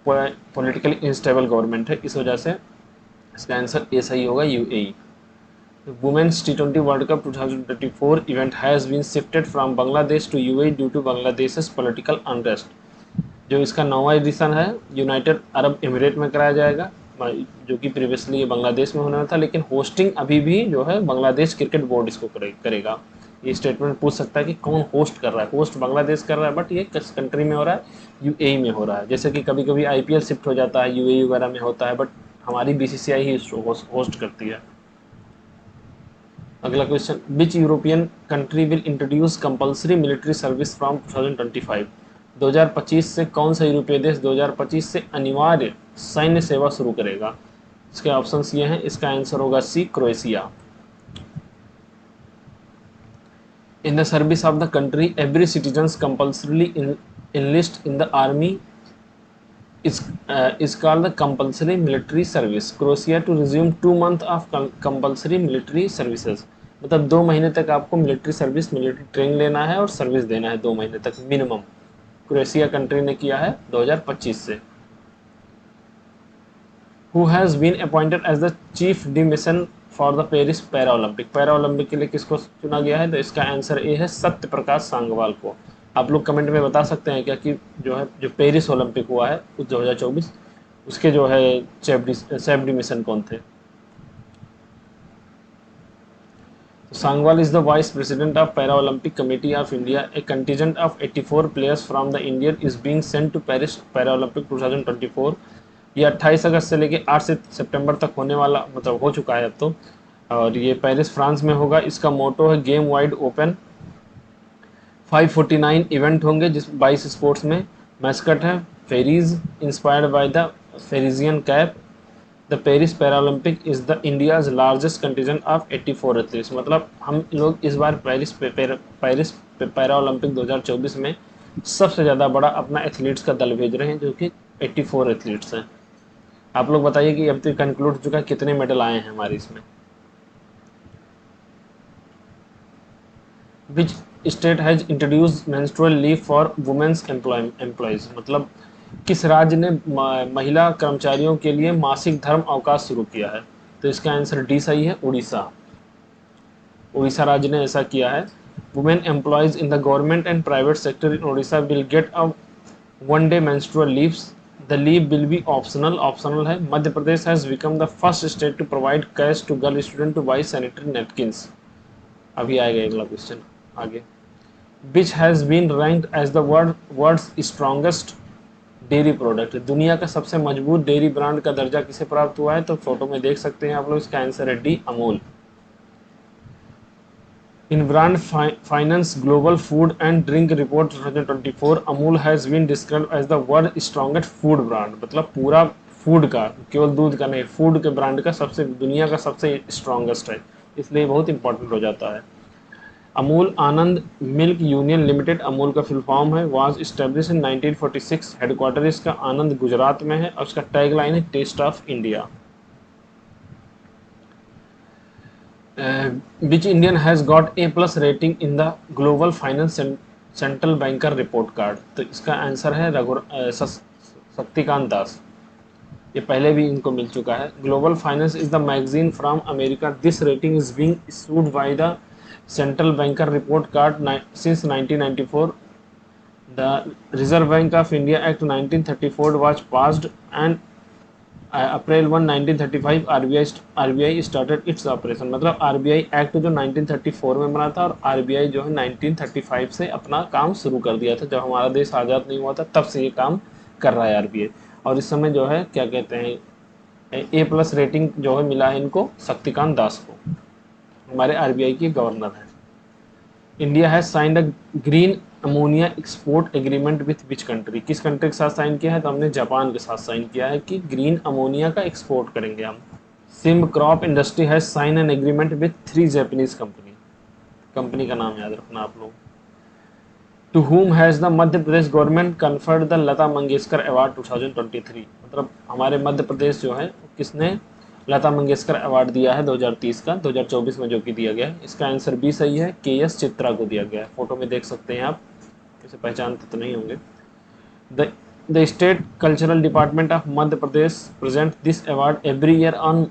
पॉलिटिकली इंस्टेबल गवर्नमेंट है, इस वजह से इसका आंसर ए सही होगा, UAE। Women's T20 world cup 2024 event has been shifted from Bangladesh to UAE due to Bangladesh political unrest. जो इसका 9वां एडिशन है यूनाइटेड अरब एमिरेट में कराया जाएगा, जो कि प्रीवियसली ये बांग्लादेश में होने वाला था, लेकिन होस्टिंग अभी भी जो है बांग्लादेश क्रिकेट बोर्ड इसको करेगा। ये स्टेटमेंट पूछ सकता है कि कौन होस्ट कर रहा है। होस्ट बांग्लादेश कर रहा है, बट ये किस कंट्री में हो रहा है, UAE में हो रहा है। जैसे कि कभी कभी IPL शिफ्ट हो जाता है, UAE वगैरह में होता है, बट हमारी BCCI ही होस्ट करती है। अगला question, which European country will introduce compulsory military service from 2025। 2025 से कौन सा यूरोपीय देश 2025 से अनिवार्य सैन्य सेवा शुरू करेगा। इसके ऑप्शंस ये हैं, इसका आंसर होगा C, Croatia. In the service of the country every citizens compulsorily enlist in the army is called the compulsory military service. Croatia to resume 2 months of compulsory military services। मतलब 2 महीने तक आपको military service, military training लेना है और service देना है 2 महीने तक मिनिमम। क्रोएशिया कंट्री ने किया है 2025 से। Who has been appointed as the chief de mission for the Paris para Olympic. Para Olympic के लिए किसको चुना गया है, तो इसका आंसर ए है, सत्य प्रकाश सांगवाल को। आप लोग कमेंट में बता सकते हैं क्या कि जो है जो पेरिस ओलंपिक हुआ है उस 2024 उसके जो है चीफ डी मिशन कौन थे। Sangwal is the vice president of Para Olympic Committee of India. A contingent of 84 players from the India is being sent to Paris Paralympic 2024। ये 28 अगस्त से लेके 8 सितंबर तक होने वाला, मतलब हो चुका है अब तो, और ये पेरिस फ्रांस में होगा। इसका मोटो है गेम वाइड ओपन। 549 इवेंट होंगे जिस 22 स्पोर्ट्स में। मैस्कट है Phryges, inspired by the Phrygian cap. The Paris Paralympic is the India's largest contingent of 84 athletes. मतलब हम लोग इस बार पेरिस पैरा ओलंपिक 2024 में सबसे ज़्यादा बड़ा अपना एथलीट्स का दल भेज रहे हैं, जो कि 84 एथलीट्स हैं। आप लोग बताइए कि अब तक कंक्लूड हो चुका है, कितने मेडल आए हैं हमारे इसमें। Which state has introduce menstrual leave for women's employees. मतलब किस राज्य ने महिला कर्मचारियों के लिए मासिक धर्म अवकाश शुरू किया है। तो इसका आंसर डी सही है, उड़ीसा। उड़ीसा राज्य ने ऐसा किया है। Women employees in the government and private sector in Odisha will get a 1 day menstrual leaves। The leave will be optional, optional है। Madhya Pradesh has become the first state to provide cash to girl student to buy sanitary napkins. अभी आएगा अगला question आगे। Which has been ranked as the world's strongest dairy product. दुनिया का सबसे मजबूत dairy brand का दर्जा किसे प्राप्त हुआ है, तो फोटो में देख सकते हैं आप लोग। इसका आंसर है D, Amul. In brand finance global food and drink report 2024 Amul has been described as the world strongest food brand. मतलब पूरा फूड का, केवल दूध का नहीं, फूड के ब्रांड का सबसे, दुनिया का सबसे स्ट्रॉन्गेस्ट है, इसलिए बहुत इंपॉर्टेंट हो जाता है। Amul Anand milk union limited, Amul का फुल फॉर्म है, वाज स्टैब्लिश इन 1946, हेडक्वार्टर इसका आनंद गुजरात में है और उसका टैगलाइन है taste of India. which Indian has got A plus rating in the Global Finance Central Banker Report Card? तो इसका आंसर है शक्तिकांत दास। ये पहले भी इनको मिल चुका है। Global finance is the magazine from America, this rating is being issued by the central banker report card since 1994। The reserve bank of India act 1934 was passed and April 1 1935 RBI started its operation. मतलब RBI act जो 1934 में बना था और RBI जो है 1935 से अपना काम शुरू कर दिया था। जब हमारा देश आज़ाद नहीं हुआ था तब से ये काम कर रहा है आरबीआई। और इस समय जो है क्या कहते हैं, ए प्लस रेटिंग जो है मिला है इनको शक्तिकांत दास को, हमारे आरबीआई के गवर्नर हैं। India has signed a green ammonia export agreement with which country? किस कंट्री के साथ साइन किया है? तो हमने जापान के साथ साइन किया है कि ग्रीन अमोनिया का एक्सपोर्ट करेंगे हम। Sembcorp industry has sign an agreement with 3 Japanese company, company का नाम याद रखना आप लोग। To whom has the Madhya Pradesh government conferred the Lata Mangeshkar award 2023? मतलब हमारे मध्य प्रदेश जो है किसने लता मंगेशकर अवार्ड दिया है 2030 का, 2024 में जो कि दिया गया है। इसका आंसर बी सही है, के एस चित्रा को दिया गया है। फोटो में देख सकते हैं आप, इसे पहचानते तो नहीं होंगे। The state cultural department of Madhya Pradesh present this award every year on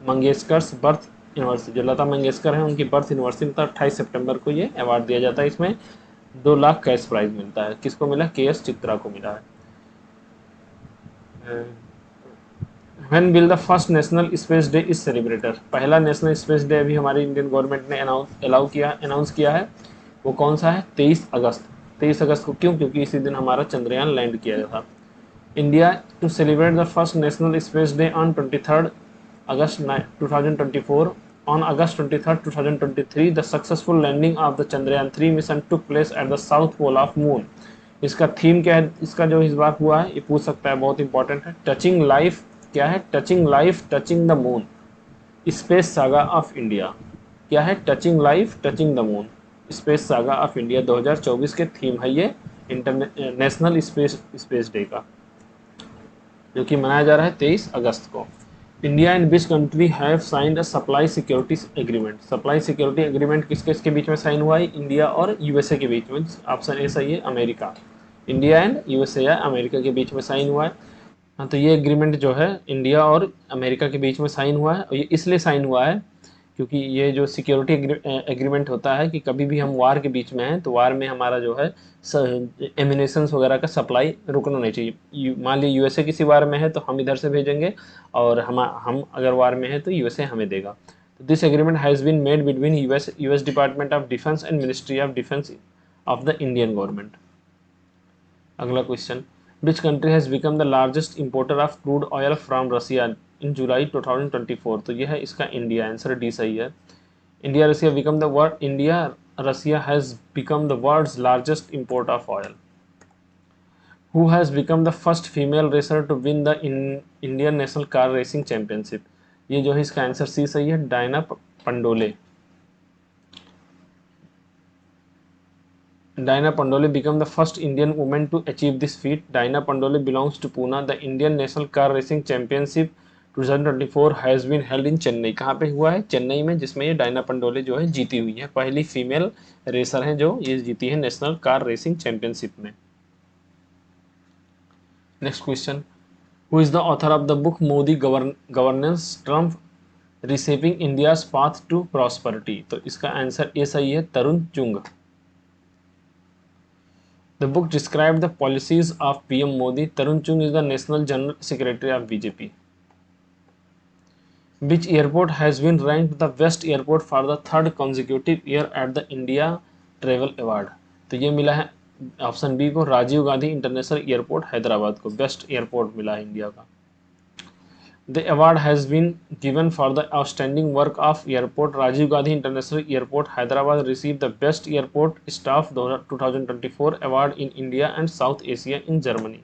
Mangeshkar's birth university. जो लता मंगेशकर है उनकी बर्थ यूनिवर्सिटी में 28 सितंबर को ये अवार्ड दिया जाता है। इसमें 2 लाख कैश प्राइज मिलता है। किसको मिला? के एस चित्रा को मिला है। When will the first national space day is celebrated? पहला नेशनल स्पेस डे अभी हमारी इंडियन गवर्नमेंट ने अनाउंस किया है। वो कौन सा है? 23 अगस्त। 23 अगस्त को क्यों? क्योंकि इसी दिन हमारा चंद्रयान लैंड किया था। India to celebrate the first national space day on 23 August 2024। On August 23, 2023, the successful landing of the Chandrayaan-3 mission took place at the south pole of moon। इसका थीम क्या है? इसका जो इस बार हुआ है ये पूछ सकता है, बहुत इंपॉर्टेंट है। टचिंग लाइफ, क्या है? Touching life touching the moon, space saga of India. क्या है? Touching life touching the moon, space saga of India. 2024 के थीम है ये नेशनल स्पेस डे का, जो कि मनाया जा रहा है 23 अगस्त को। India and which country have signed a supply security agreement? Supply security agreement किसके किसके बीच में साइन हुआ है? इंडिया और यूएसए के बीच में। ऑप्शन ए सही है, अमेरिका। इंडिया एंड यूएसए या अमेरिका के बीच में साइन हुआ है। हाँ, तो ये एग्रीमेंट जो है इंडिया और अमेरिका के बीच में साइन हुआ है। और ये इसलिए साइन हुआ है क्योंकि ये जो सिक्योरिटी एग्रीमेंट होता है कि कभी भी हम वार के बीच में हैं तो वार में हमारा जो है एमिनेशंस वगैरह का सप्लाई रुकना नहीं चाहिए। मान लीजिए यूएसए किसी वार में है तो हम इधर से भेजेंगे, और हम अगर वार में है तो यूएसए हमें देगा। तो this agreement has been made between US department of defence and ministry of defence of the Indian government. अगला question, which country has become the largest importer of crude oil from Russia in July 2024? तो यह है इसका India. Answer D सही है। India Russia has become the world's largest import of oil. Who has become the first female racer to win the Indian national car racing championship? ये जो है इसका आंसर सी सही है, Diana Pandole. Diana Pandole became the first Indian woman to achieve this feat. Diana Pandole belongs to Pune. The Indian National Car Racing Championship 2024 has been held in Chennai। कहाँ पे हुआ है? चेन्नई में, जिसमें ये डायना पंडोले जो है जीती हुई है। पहली फीमेल रेसर हैं जो ये जीती है नेशनल कार रेसिंग चैंपियनशिप में। Next question, who is the author of the book Modi governance triumph reshaping India's path to prosperity? तो इसका आंसर ए सही है, तरुण चुंग। The book described the policies of PM Modi. Tarun Chung is the National General Secretary of BJP. Which airport has been ranked the best airport for the 3rd consecutive year at the India Travel Award? तो ये मिला है option B को, Rajiv Gandhi international airport Hyderabad को best airport मिला है India का। The award has been given for the outstanding work of airport. Rajiv Gandhi International Airport, Hyderabad received the Best Airport Staff 2024 award in India and South Asia in Germany.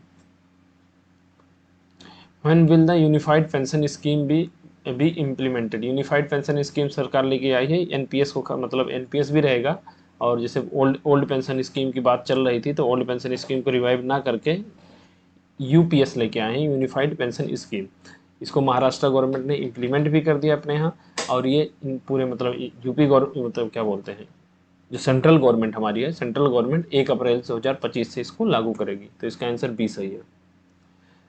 When will the unified pension scheme be implemented. Unified pension scheme सरकार लेके आई है, NPS को मतलब NPS भी रहेगा, और जैसे old pension scheme की बात चल रही थी तो ओल्ड पेंशन स्कीम को रिवाइव ना करके यूपीएस लेके आए हैं, यूनिफाइड पेंशन स्कीम। इसको महाराष्ट्र गवर्नमेंट ने इम्प्लीमेंट भी कर दिया अपने यहाँ, और ये पूरे मतलब यूपी गवर्नमेंट मतलब क्या बोलते हैं, जो सेंट्रल गवर्नमेंट हमारी है, सेंट्रल गवर्नमेंट 1 अप्रैल 2025 से इसको लागू करेगी। तो इसका आंसर बी सही है।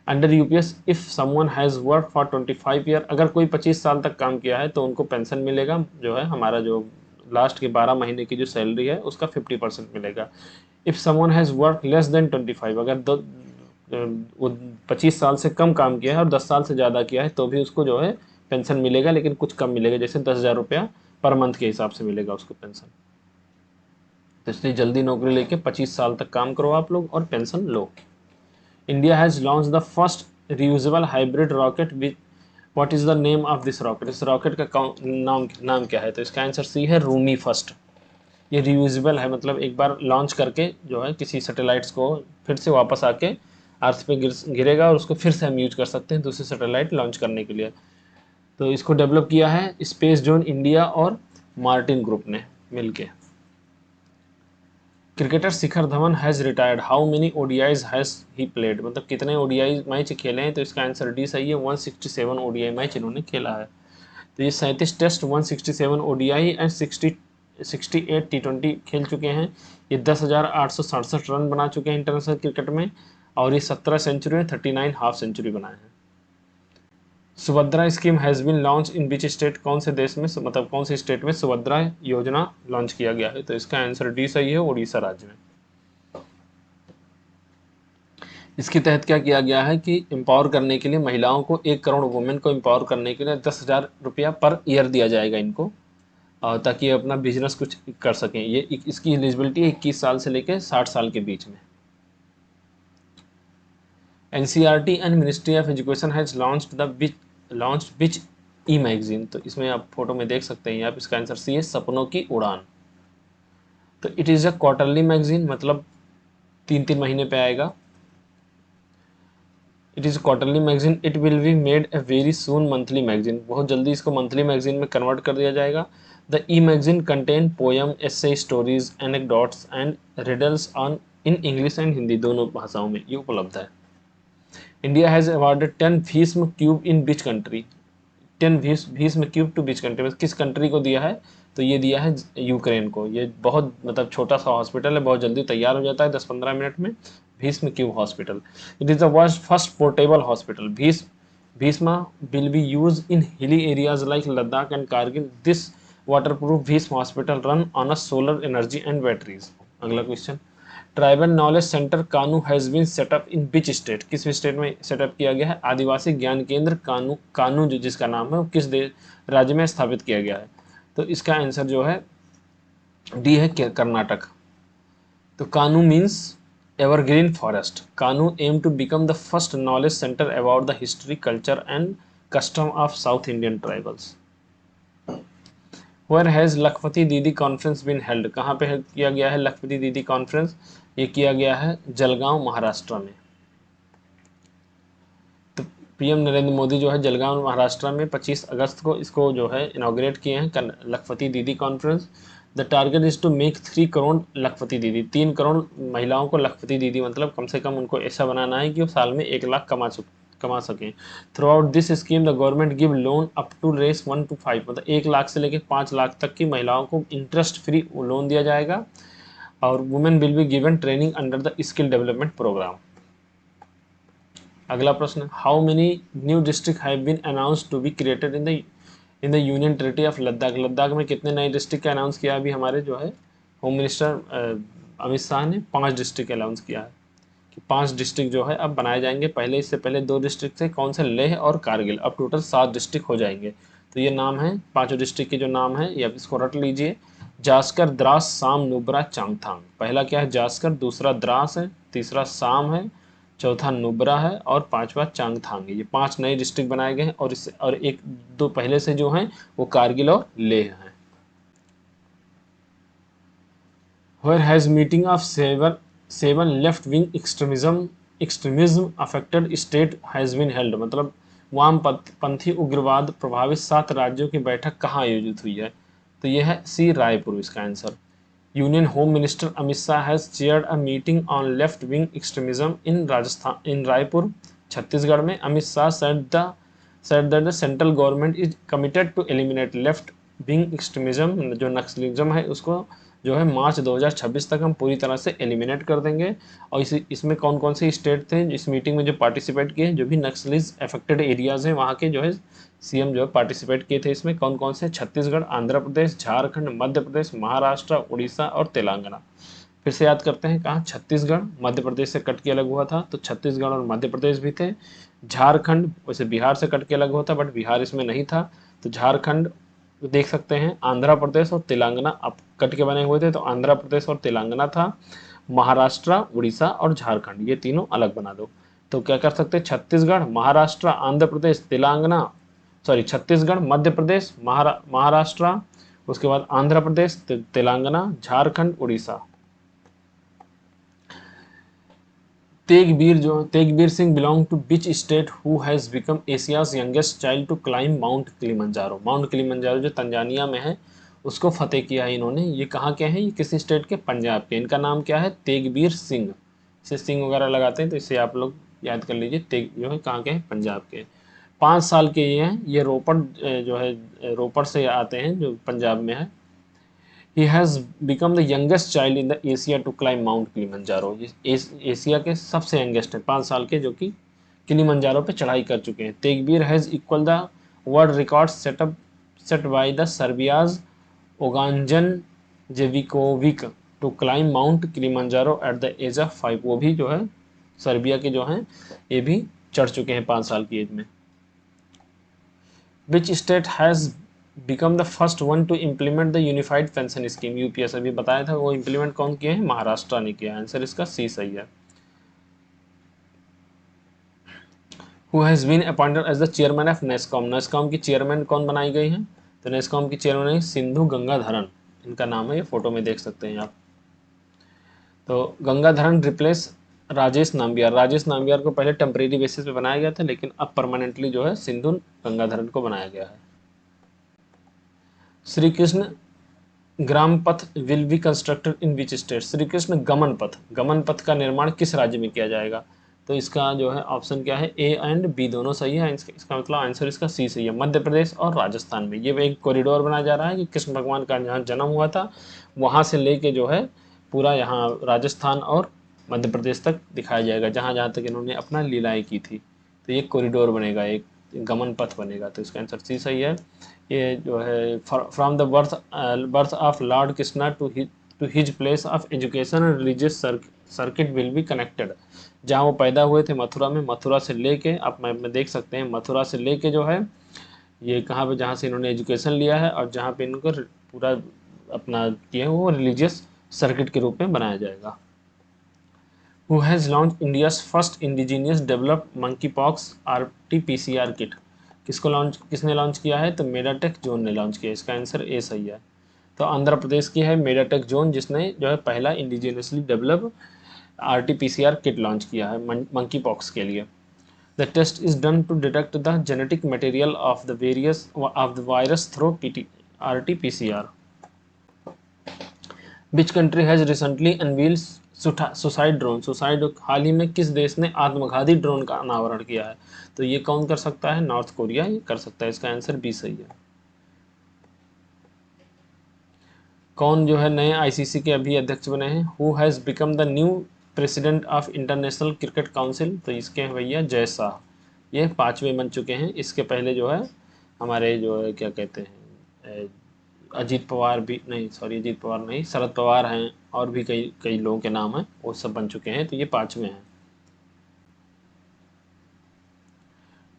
Under UPS if someone has work for 25 year, अगर कोई 25 साल तक काम किया है तो उनको पेंशन मिलेगा, जो है हमारा जो लास्ट के 12 महीने की जो सैलरी है उसका 50% मिलेगा। If someone has work less than 25, अगर वो 25 साल से कम काम किया है और 10 साल से ज़्यादा किया है तो भी उसको जो है पेंशन मिलेगा, लेकिन कुछ कम मिलेगा, जैसे 10,000 रुपया पर मंथ के हिसाब से मिलेगा उसको पेंशन। तो इसलिए जल्दी नौकरी लेके 25 साल तक काम करो आप लोग और pension low. India has launch the first reusable hybrid rocket with what is the name of this rocket. इस रॉकेट का नाम क्या है? तो इसका आंसर सी है, रूमी फर्स्ट। ये रियूजेबल है, मतलब एक बार लॉन्च करके जो है किसी सैटेलाइट्स को फिर से वापस आके अर्थ पे गिरेगा और उसको फिर से हम यूज कर सकते हैं दूसरे सैटेलाइट लॉन्च करने के लिए। तो इसको डेवलप किया है स्पेस जोन इंडिया और मार्टिन ग्रुप ने मिलके। Cricketer Shikhar Dhawan has retired, how many ODIs has he played, मतलब कितने ओडीआई मैच खेले हैं? तो इसका आंसर डी सही है, 167 ओडीआई मैच इन्होंने खेला है। तो ये 37 टेस्ट, 167 ओडीआई एंड 68 टी20 खेल चुके हैं। ये 10,867 रन बना चुके हैं इंटरनेशनल क्रिकेट में, और ये 17 सेंचुरी में 39 हाफ सेंचुरी बनाए हैं। Subhadra scheme has been launch in which state, कौन से देश में, मतलब कौन से स्टेट में सुभद्रा योजना लॉन्च किया गया है? तो इसका आंसर डी सही है, उड़ीसा राज्य में। इसके तहत क्या किया गया है कि एम्पावर करने के लिए महिलाओं को, 1 करोड़ वुमेन को एम्पावर करने के लिए 10,000 रुपया पर ईयर दिया जाएगा इनको, ताकि ये अपना बिजनेस कुछ कर सकें। ये इसकी एलिजिबिलिटी 21 साल से लेकर 60 साल के बीच में। NCERT and ministry of education has launched which e magazine, तो इसमें आप फोटो में देख सकते हैं आप, इसका आंसर सी है, सपनों की उड़ान। तो it is a quarterly magazine, मतलब 3-3 महीने पे आएगा। It is quarterly magazine, it will be made a very soon monthly magazine, बहुत जल्दी इसको मंथली मैगजीन में कन्वर्ट कर दिया जाएगा। The e magazine contain poem, essay, stories, anecdotes and riddles on in English and Hindi, दोनों भाषाओं में ये उपलब्ध है। India has awarded 10 Bhishma cube in which country, 10 Bhishma cube two which country, किस कंट्री को दिया है? तो ये दिया है यूक्रेन को। ये बहुत मतलब छोटा सा हॉस्पिटल है, बहुत जल्दी तैयार हो जाता है 10-15 मिनट में, Bhishm cube hospital. It is the world first portable hospital. Bhishma will be use in hilly areas like Ladakh and Kargil. This waterproof Bhishm hospital run on a solar energy and batteries. अगला question, tribal knowledge centre Kaanu has been set up in which state, किस state में set up किया गया है? आदिवासी ज्ञान केंद्र कानू जो जिसका नाम है वो किस राज्य में स्थापित किया गया है? तो इसका आंसर जो है डी है, कर्नाटक। तो Kaanu means evergreen forest. Kaanu aim to become the first knowledge centre about the history, culture and custom of South Indian tribals. Where has Lakhpati Didi conference bin held, कहाँ पे किया गया है लखपति दीदी कॉन्फ्रेंस? ये किया गया है जलगांव, महाराष्ट्र में। तो पीएम नरेंद्र मोदी जो है जलगांव, महाराष्ट्र में 25 अगस्त को इसको जो है इनाग्रेट किए हैं, Lakhpati Didi conference. The target is to make 3 crore Lakhpati Didi, 3 crore महिलाओं को लखपति दीदी, मतलब कम से कम उनको ऐसा बनाना है कि वो साल में 1 लाख कमा सकें। Throughout this scheme the government give loan up to Rs 1 to 5, मतलब 1 लाख से लेकर 5 लाख तक की महिलाओं को इंटरेस्ट फ्री लोन दिया जाएगा, और women will be given training under the skill development programme. अगला प्रश्न, how many new district have been announced to be created in the union territory of Ladakh. Ladakh में कितने नए डिस्ट्रिक्ट का अनाउंस किया? अभी हमारे जो है होम मिनिस्टर अमित शाह ने 5 डिस्ट्रिक्ट अनाउंस किया है कि 5 डिस्ट्रिक्ट जो है अब बनाए जाएंगे। पहले इससे पहले 2 डिस्ट्रिक्ट थे, कौन से? लेह और कारगिल। अब टोटल 7 डिस्ट्रिक्ट हो जाएंगे। तो ये नाम है, 5 डिस्ट्रिक्ट के जो नाम है ये आप इसको रट लीजिए, जास्कर, द्रास, साम, नुब्रा, चांगथांग। पहला क्या है? जास्कर, दूसरा द्रास है, तीसरा साम है, चौथा नुब्रा है और 5वां चांगथांग है। ये 5 नए डिस्ट्रिक्ट बनाए गए हैं, और इससे और 1-2 पहले से जो हैं वो कारगिल और लेह हैं। Where has meeting of seven left-wing extremism extremism affected state has been held, मतलब वामपंथी उग्रवाद प्रभावित 7 राज्यों की बैठक कहाँ आयोजित हुई है? तो यह है सी रायपुर इसका answer. Union home minister Amit Shah has chaired a meeting on left wing extremism इन रायपुर, छत्तीसगढ़ में। Amit Shah said that the central government is committed to eliminate left wing extremism, जो नक्सलिज्म है उसको जो है मार्च 2026 तक हम पूरी तरह से एलिमिनेट कर देंगे। और इसमें कौन कौन से स्टेट थे इस मीटिंग में जो पार्टिसिपेट किए, जो भी नक्सलिज अफेक्टेड एरियाज हैं वहाँ के जो है सीएम जो है पार्टिसिपेट किए थे। इसमें कौन कौन से? छत्तीसगढ़, आंध्र प्रदेश, झारखंड, मध्य प्रदेश, महाराष्ट्र, उड़ीसा और तेलंगाना। फिर से याद करते हैं, कहाँ? छत्तीसगढ़ मध्य प्रदेश से कट के अलग हुआ था, तो छत्तीसगढ़ और मध्य प्रदेश भी थे। झारखंड वैसे बिहार से कट के अलग हुआ था, बट बिहार इसमें नहीं था, तो झारखंड देख सकते हैं। आंध्र प्रदेश और तेलंगाना अब कट के बने हुए थे, तो आंध्र प्रदेश और तेलंगाना था। महाराष्ट्र, उड़ीसा और झारखंड, ये तीनों अलग बना दो। तो क्या कर सकते हैं? छत्तीसगढ़, महाराष्ट्र, आंध्र प्रदेश, तेलंगाना, सॉरी छत्तीसगढ़, मध्य प्रदेश, महाराष्ट्र, उसके बाद Andhra Pradesh, Telangana, Jharkhand, Odisha. Tegbir Singh belong to which state who has become Asia's youngest child to climb mount Kilimanjaro? Mount Kilimanjaro जो तंजानिया में है उसको फतेह किया है इन्होंने। ये कहाँ के हैं? ये किसी स्टेट के? पंजाब के। इनका नाम क्या है? तेगबीर सिंह। इसे सिंह वगैरह लगाते हैं तो इसे आप लोग याद कर लीजिए। तेग जो है कहाँ के हैं? पंजाब के। 5 साल के ये हैं। ये रोपड़ जो है रोपड़ से आते हैं जो पंजाब में है। He has become the youngest child in the Asia to climb Mount Kilimanjaro। Asia के सबसे यंगेस्ट हैं, 5 साल के, जो कि किलिमंजारो पे चढ़ाई कर चुके हैं। Tegbir has equal the world record set by the Serbia's Ognjen Zivkovic to climb mount Kilimanjaro at the age of 5। वो भी जो है सर्बिया के जो हैं ये भी चढ़ चुके हैं 5 साल की एज में। Which state has become the first one to implement the unified pension scheme? UPS अभी बताया था, वो इम्प्लीमेंट कौन किए हैं? महाराष्ट्र ने किया। आंसर इसका सी सही है। Who has been appointed as the chairman of NESCOM? NESCOM की चेयरमैन कौन बनाई गई हैं? तो NESCOM की चेयरमैन है सिंधु गंगाधरन, इनका नाम है, ये फोटो में देख सकते हैं आप। तो गंगाधरन रिप्लेस राजेश नाम्बियार। राजेश नाम्बियार को पहले टेम्परेरी बेसिस पे बनाया गया था, लेकिन अब परमानेंटली जो है सिंधु गंगाधरन को बनाया गया है। श्री कृष्ण ग्राम पथ will be constructed in which state? Shri Krishna गमन पथ का निर्माण किस राज्य में किया जाएगा? तो इसका जो है ऑप्शन क्या है? ए एंड बी दोनों सही है। इसका मतलब आंसर इसका सी सही है। मध्य प्रदेश और राजस्थान में ये एक कॉरिडोर बनाया जा रहा है कि कृष्ण भगवान का जहाँ जन्म हुआ था वहाँ से लेके जो है पूरा यहाँ राजस्थान और मध्य प्रदेश तक दिखाया जाएगा, जहाँ जहाँ तक इन्होंने अपना लीलाएँ की थी। तो ये कॉरिडोर बनेगा, एक गमन पथ बनेगा। तो इसका आंसर सी सही है। ये जो है from the birth of lord Krishna to his place of education and religious circuit will be connected. जहाँ वो पैदा हुए थे मथुरा में, मथुरा से लेके आप मैप में देख सकते हैं, मथुरा से लेके जो है ये कहाँ पे, जहाँ से इन्होंने एजुकेशन लिया है और जहाँ पे इनको पूरा अपना किया है वो रिलीजियस सर्किट के रूप में बनाया जाएगा। Who has launched India's first indigenous developed monkeypox RT-PCR kit? किसने लॉन्च किया है? तो मेडाटेक जोन ने लॉन्च किया। इसका आंसर ए सही है। तो आंध्र प्रदेश की है मेडाटेक जोन, जिसने जो है पहला indigenously develop RT-PCR kit launch किया है मंकी पॉक्स के लिए। The test is done to detect the genetic material of the virus through RT-PCR। Which country has recently unveiled suicide drone? Suicide हाल ही में किस देश ने आत्मघाती ड्रोन का अनावरण किया है? तो ये कौन कर सकता है? नॉर्थ कोरिया ये कर सकता है। इसका आंसर बी सही है। कौन जो है नए आईसीसी के अभी अध्यक्ष बने हैं? Who has become the new president of international cricket council? तो इसके हैं भैया जय शाह, ये 5वें बन चुके हैं। इसके पहले जो है हमारे जो है क्या कहते हैं अजीत पवार भी नहीं, सॉरी अजीत पवार नहीं, शरद पवार हैं और भी कई लोगों के नाम हैं, वो सब बन चुके हैं। तो ये 5वें हैं।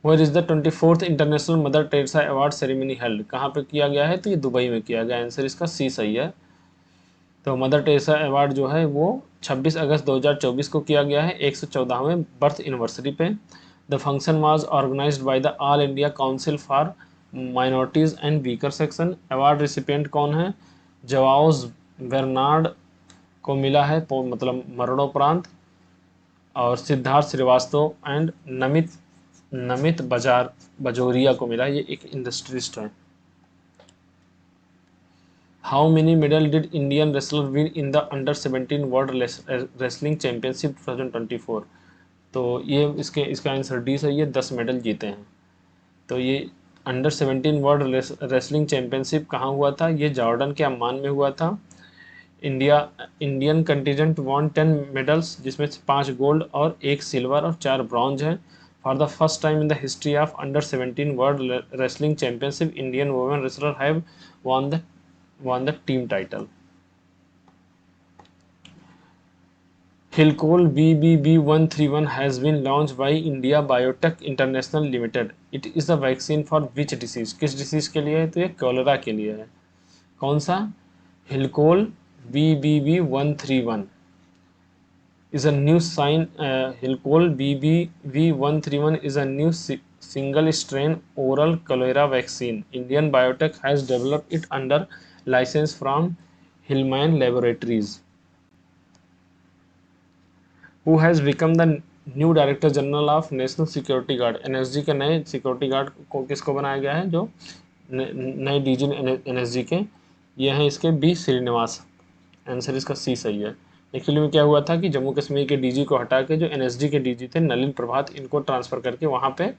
Where is the 24th international Mother Teresa award ceremony held? कहाँ पे किया गया है? तो ये दुबई में किया गया। आंसर इसका सी सही है। तो मदर टेरेसा अवार्ड जो है वो 26 अगस्त 2024 को किया गया है, 114वें बर्थ एनिवर्सरी पे। The function was organised by the All India council for minorities and weaker section. Award recipient कौन है? जवाओज बेर्नार्ड को मिला है मतलब मरणोपरांत। और सिद्धार्थ श्रीवास्तव एंड नमित नमित बजोरिया को मिला। ये एक इंडस्ट्रिस्ट है। How many medal did Indian wrestler win in the under 17 world wrestling championship 2024? तो ये इसका आंसर डी सही है, 10 मेडल जीते हैं। तो ये अंडर 17 वर्ल्ड रेसलिंग चैंपियनशिप कहाँ हुआ था? ये जॉर्डन के अम्मान में हुआ था। इंडियन कंटिजेंट वॉन 10 मेडल्स, जिसमें से 5 गोल्ड और 1 सिल्वर और 4 ब्रॉन्ज हैं। For the first time in the history of under 17 world wrestling championship Indian women wrestler have won the team title. Hilcol BBB131 has been launched by India Biotech International Limited. It is the vaccine for which disease? किस disease के लिए है? तो ये cholera के लिए है। कौन सा? Hilcol BBB131 is a new sign. Hilcol BBB131 is a new single strain oral cholera vaccine. Indian Biotech has developed it under license from Hillman Laboratories. Who has become the new director general of national security guard? NSG के नए security guard को किसको बनाया गया है? जो नए DG NSG के, ये हैं इसके बी श्रीनिवास। आंसर इसका सी सही है। एक्चुअली में क्या हुआ था कि जम्मू कश्मीर के डीजी को हटा के जो एनएसजी के डीजी थे नलिन प्रभात, इनको ट्रांसफ़र करके वहाँ पे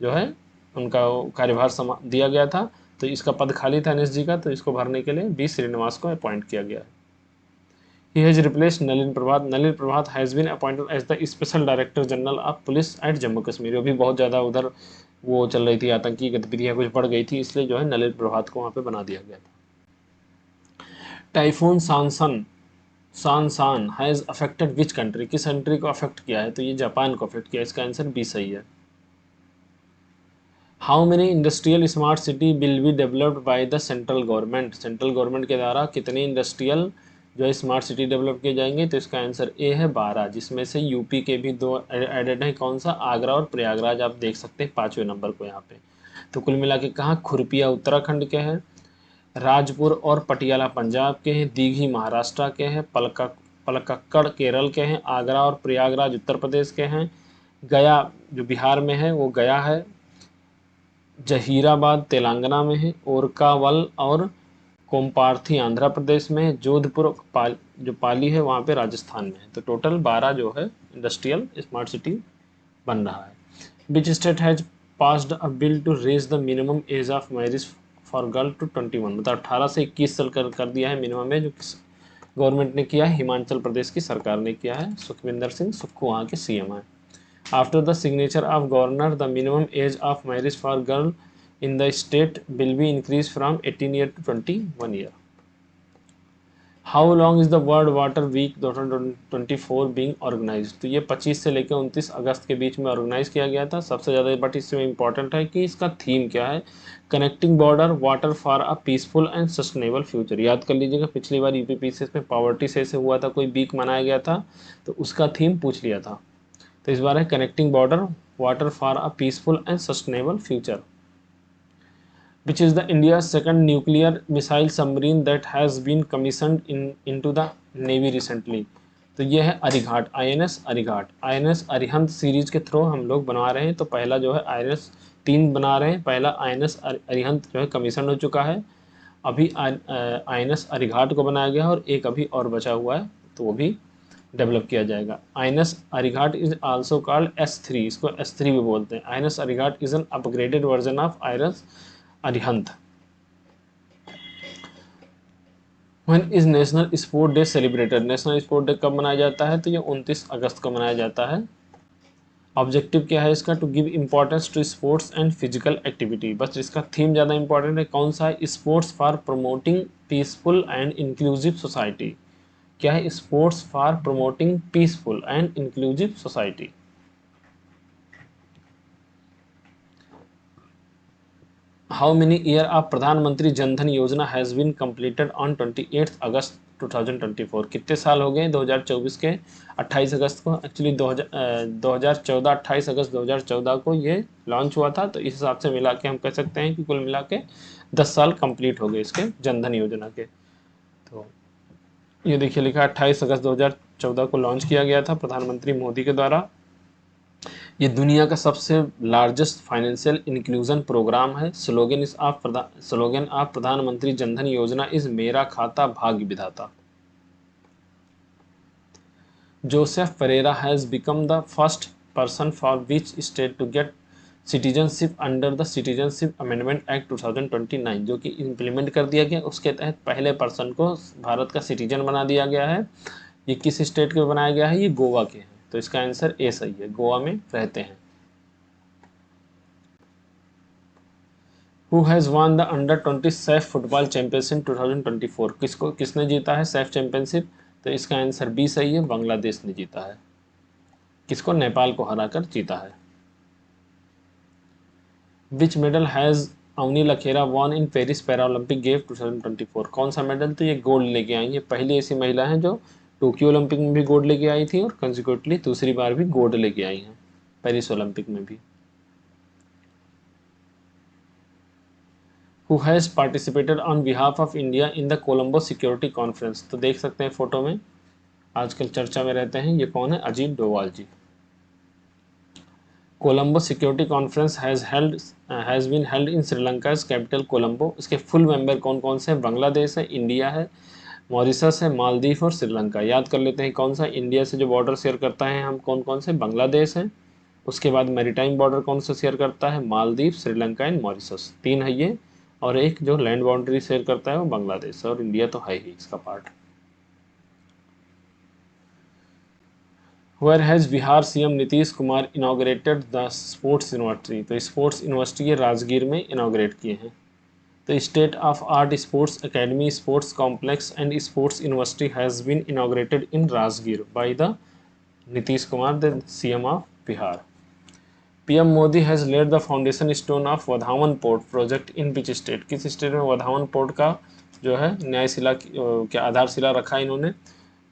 जो है उनका कार्यभार दिया गया था। तो इसका पद खाली था एनएसजी का, तो इसको भरने के लिए बी श्रीनिवास को अपॉइंट किया गया है। He has replaced Nalin Prabhat. Nalin Prabhat has been appointed as the Special Director General of Police at Jammu Kashmir. अभी बहुत ज़्यादा उधर वो चल रही थी, आतंकी गतिविधियाँ कुछ बढ़ गई थी, इसलिए जो है नलिन प्रभात को वहाँ पे बना दिया गया था। Typhoon Shanshan has affected which country? किस कंट्री को अफेक्ट किया है? तो ये जापान को अफेक्ट किया। इसका आंसर बी सही है। How many industrial smart city will be developed by the central government? Central government के द्वारा कितनी इंडस्ट्रियल जो है स्मार्ट सिटी डेवलप किए जाएंगे? तो इसका आंसर ए है 12, जिसमें से यूपी के भी 2 एडेड हैं। कौन सा? आगरा और प्रयागराज। आप देख सकते हैं 5वें नंबर को यहाँ पे। तो कुल मिला के कहाँ? खुरपिया उत्तराखंड के हैं, राजपुर और पटियाला पंजाब के हैं, दीघी महाराष्ट्र के हैं, पलक्कड़ केरल के हैं, आगरा और प्रयागराज उत्तर प्रदेश के हैं, गया जो बिहार में है वो गया है, जहीराबाद तेलंगाना में है, ओरकावल और कोमपार्थी आंध्र प्रदेश में है, जोधपुर जो पाली है वहाँ पे राजस्थान में है। तो टोटल 12 जो है इंडस्ट्रियल स्मार्ट सिटी बन रहा है। Which state has passed a bill to raise the minimum age of marriage for girl to 21? मतलब 18 से 21 साल कर दिया है मिनिमम एज, जो गवर्नमेंट ने किया है, हिमाचल प्रदेश की सरकार ने किया है। सुखविंदर सिंह सुक्खू वहाँ के सीएम हैं। After the signature of governor, the minimum age of marriage for girl in the state will be increased from 18 year to 21 year. How long is the World Water Week 2024 being organized? तो ये 25 से लेकर 29 अगस्त के बीच में organise किया गया था। सबसे ज़्यादा बट इसमें इम्पॉर्टेंट है कि इसका थीम क्या है? Connecting border water for a peaceful and sustainable future. याद कर लीजिएगा, पिछली बार यूपीपीसीएस में पॉवर्टी से हुआ था, कोई वीक मनाया गया था, तो उसका थीम पूछ लिया था। तो इस बार है connecting border water for a peaceful and sustainable future. Which is the India second nuclear missile submarine that has been commissioned into the navy recently? तो ये है Arighaat, INS Arighaat. INS Arihant series के थ्रू हम लोग बना रहे हैं। तो पहला जो है आईएनएस 3 बना रहे हैं। पहला आईएनएस अरिहंत जो है कमीशन हो चुका है, अभी आईएनएस अरिघाट को बनाया गया है और एक अभी और बचा हुआ है, तो वो भी डेवलप किया जाएगा। INS Arighaat is also called S3, इसको S3 भी बोलते हैं। INS Arighaat is an upgraded version of INS Arihant. When is national sport day celebrated? National sport day कब मनाया जाता है? तो ये 29 अगस्त को मनाया जाता है। ऑब्जेक्टिव क्या है इसका? To give importance to sports and physical activity. बस इसका थीम ज़्यादा इंपॉर्टेंट है। कौन सा है? Sports for promoting peaceful and inclusive society. क्या है? Sports for promoting peaceful and inclusive society. How many year of Pradhan Mantri योजना हैज़ बीन कंप्लीटेड ऑन 28 अगस्त 2024? कितने साल हो गए 2024 के 28 अगस्त को? एक्चुअली 2014 28 अगस्त 2014 को ये लॉन्च हुआ था। तो इस हिसाब से मिला के हम कह सकते हैं कि कुल मिला के 10 साल कंप्लीट हो गए इसके जनधन योजना के। तो ये देखिए लिखा 28 अगस्त 2014 को लॉन्च किया गया था प्रधानमंत्री मोदी के द्वारा। ये दुनिया का सबसे लार्जेस्ट फाइनेंशियल इंक्लूजन प्रोग्राम है। स्लोगन ऑफ प्रधानमंत्री जनधन योजना इज मेरा खाता भाग्य विधाता। Joseph Pereira has become the first person for which state to get citizenship under the citizenship amendment act 2029, जो कि इम्प्लीमेंट कर दिया गया। उसके तहत पहले पर्सन को भारत का सिटीजन बना दिया गया है। ये किस स्टेट के बनाया गया है? ये गोवा के हैं। तो इसका आंसर ए सही है, गोवा में रहते हैं। Who has one the under 20 Saif football championship 2024? किसने जीता है सैफ चैंपियनशिप? तो इसका आंसर बी सही है, बांग्लादेश ने जीता है। किसको? नेपाल को हराकर जीता है। Which medal has Avani Lekhara won in Paris Paralympic game 2024? कौन सा मेडल? तो ये गोल्ड लेके आई है। पहली ऐसी महिला है जो टोक्यो ओलंपिक में भी गोल्ड लेके आई थी और कंसिक्यूटिवली दूसरी बार भी गोल्ड लेके आई हैं पेरिस ओलंपिक में भी। Who has participated on behalf of India in the Colombo security conference? तो देख सकते हैं फोटो में, आजकल चर्चा में रहते हैं। ये कौन है? Ajit Doval ji. Colombo security conference has been held in Sri Lanka capital Colombo. इसके फुल मेंबर कौन कौन से हैं? बांग्लादेश है, इंडिया है, मॉरिशस है, मालदीव और श्रीलंका। याद कर लेते हैं कौन सा। इंडिया से जो बॉर्डर शेयर करता है हम कौन कौन से? बांग्लादेश है। उसके बाद मैरीटाइम बॉर्डर कौन सा शेयर करता है? Maldives, Sri Lanka and Mauritius. तीन है ये। और एक जो लैंड बाउंड्री शेयर करता है वो बांग्लादेश, और इंडिया तो है ही इसका part. Where has Bihar CM Nitish Kumar inaugurated the sports university? तो स्पोर्ट्स यूनिवर्सिटी ये राजगीर में इनाग्रेट किए हैं। तो state of art sports academy, sports complex and sports university has been inaugurated in Rajgir by the Nitish Kumar, the CM of Bihar. PM Modi has laid the foundation stone of Vadhavan port project in which state? किस state में Vadhavan port का जो है न्यायशिला क्या आधारशिला रखा इन्होंने?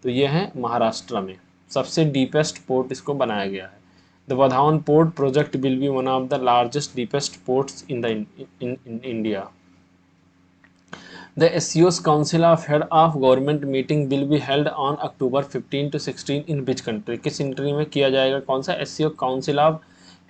तो ये है महाराष्ट्र में। सबसे डीपेस्ट पोर्ट इसको बनाया गया है। The Wadhawan port project will be one of the largest deepest ports in India. The SCO's Council of Head of Government meeting will be held on October 15 to 16 in which country? किस country में किया जाएगा? कौन सा? SCO council of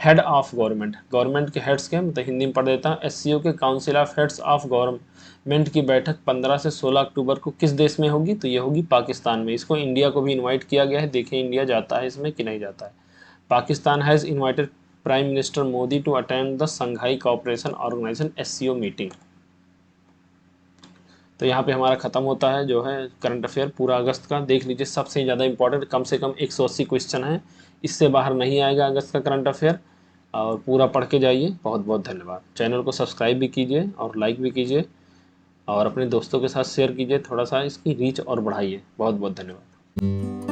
head of government, government के heads के, मतलब हिंदी में पढ़ देता हूँ। SCO के council of heads of government की बैठक 15 से 16 अक्टूबर को किस देश में होगी? तो ये होगी पाकिस्तान में। इसको इंडिया को भी इन्वाइट किया गया है। देखिए इंडिया जाता है इसमें कि नहीं जाता है। Pakistan has invited prime minister Modi to attend the Shanghai cooperation organisation SCO meeting. तो यहाँ पे हमारा ख़त्म होता है जो है करंट अफेयर पूरा अगस्त का। देख लीजिए सबसे ज़्यादा इंपॉर्टेंट, कम से कम 180 क्वेश्चन है, इससे बाहर नहीं आएगा अगस्त का करंट अफेयर। और पूरा पढ़ के जाइए। बहुत बहुत धन्यवाद। चैनल को सब्सक्राइब भी कीजिए और लाइक भी कीजिए और अपने दोस्तों के साथ शेयर कीजिए। थोड़ा सा इसकी रीच और बढ़ाइए। बहुत बहुत धन्यवाद।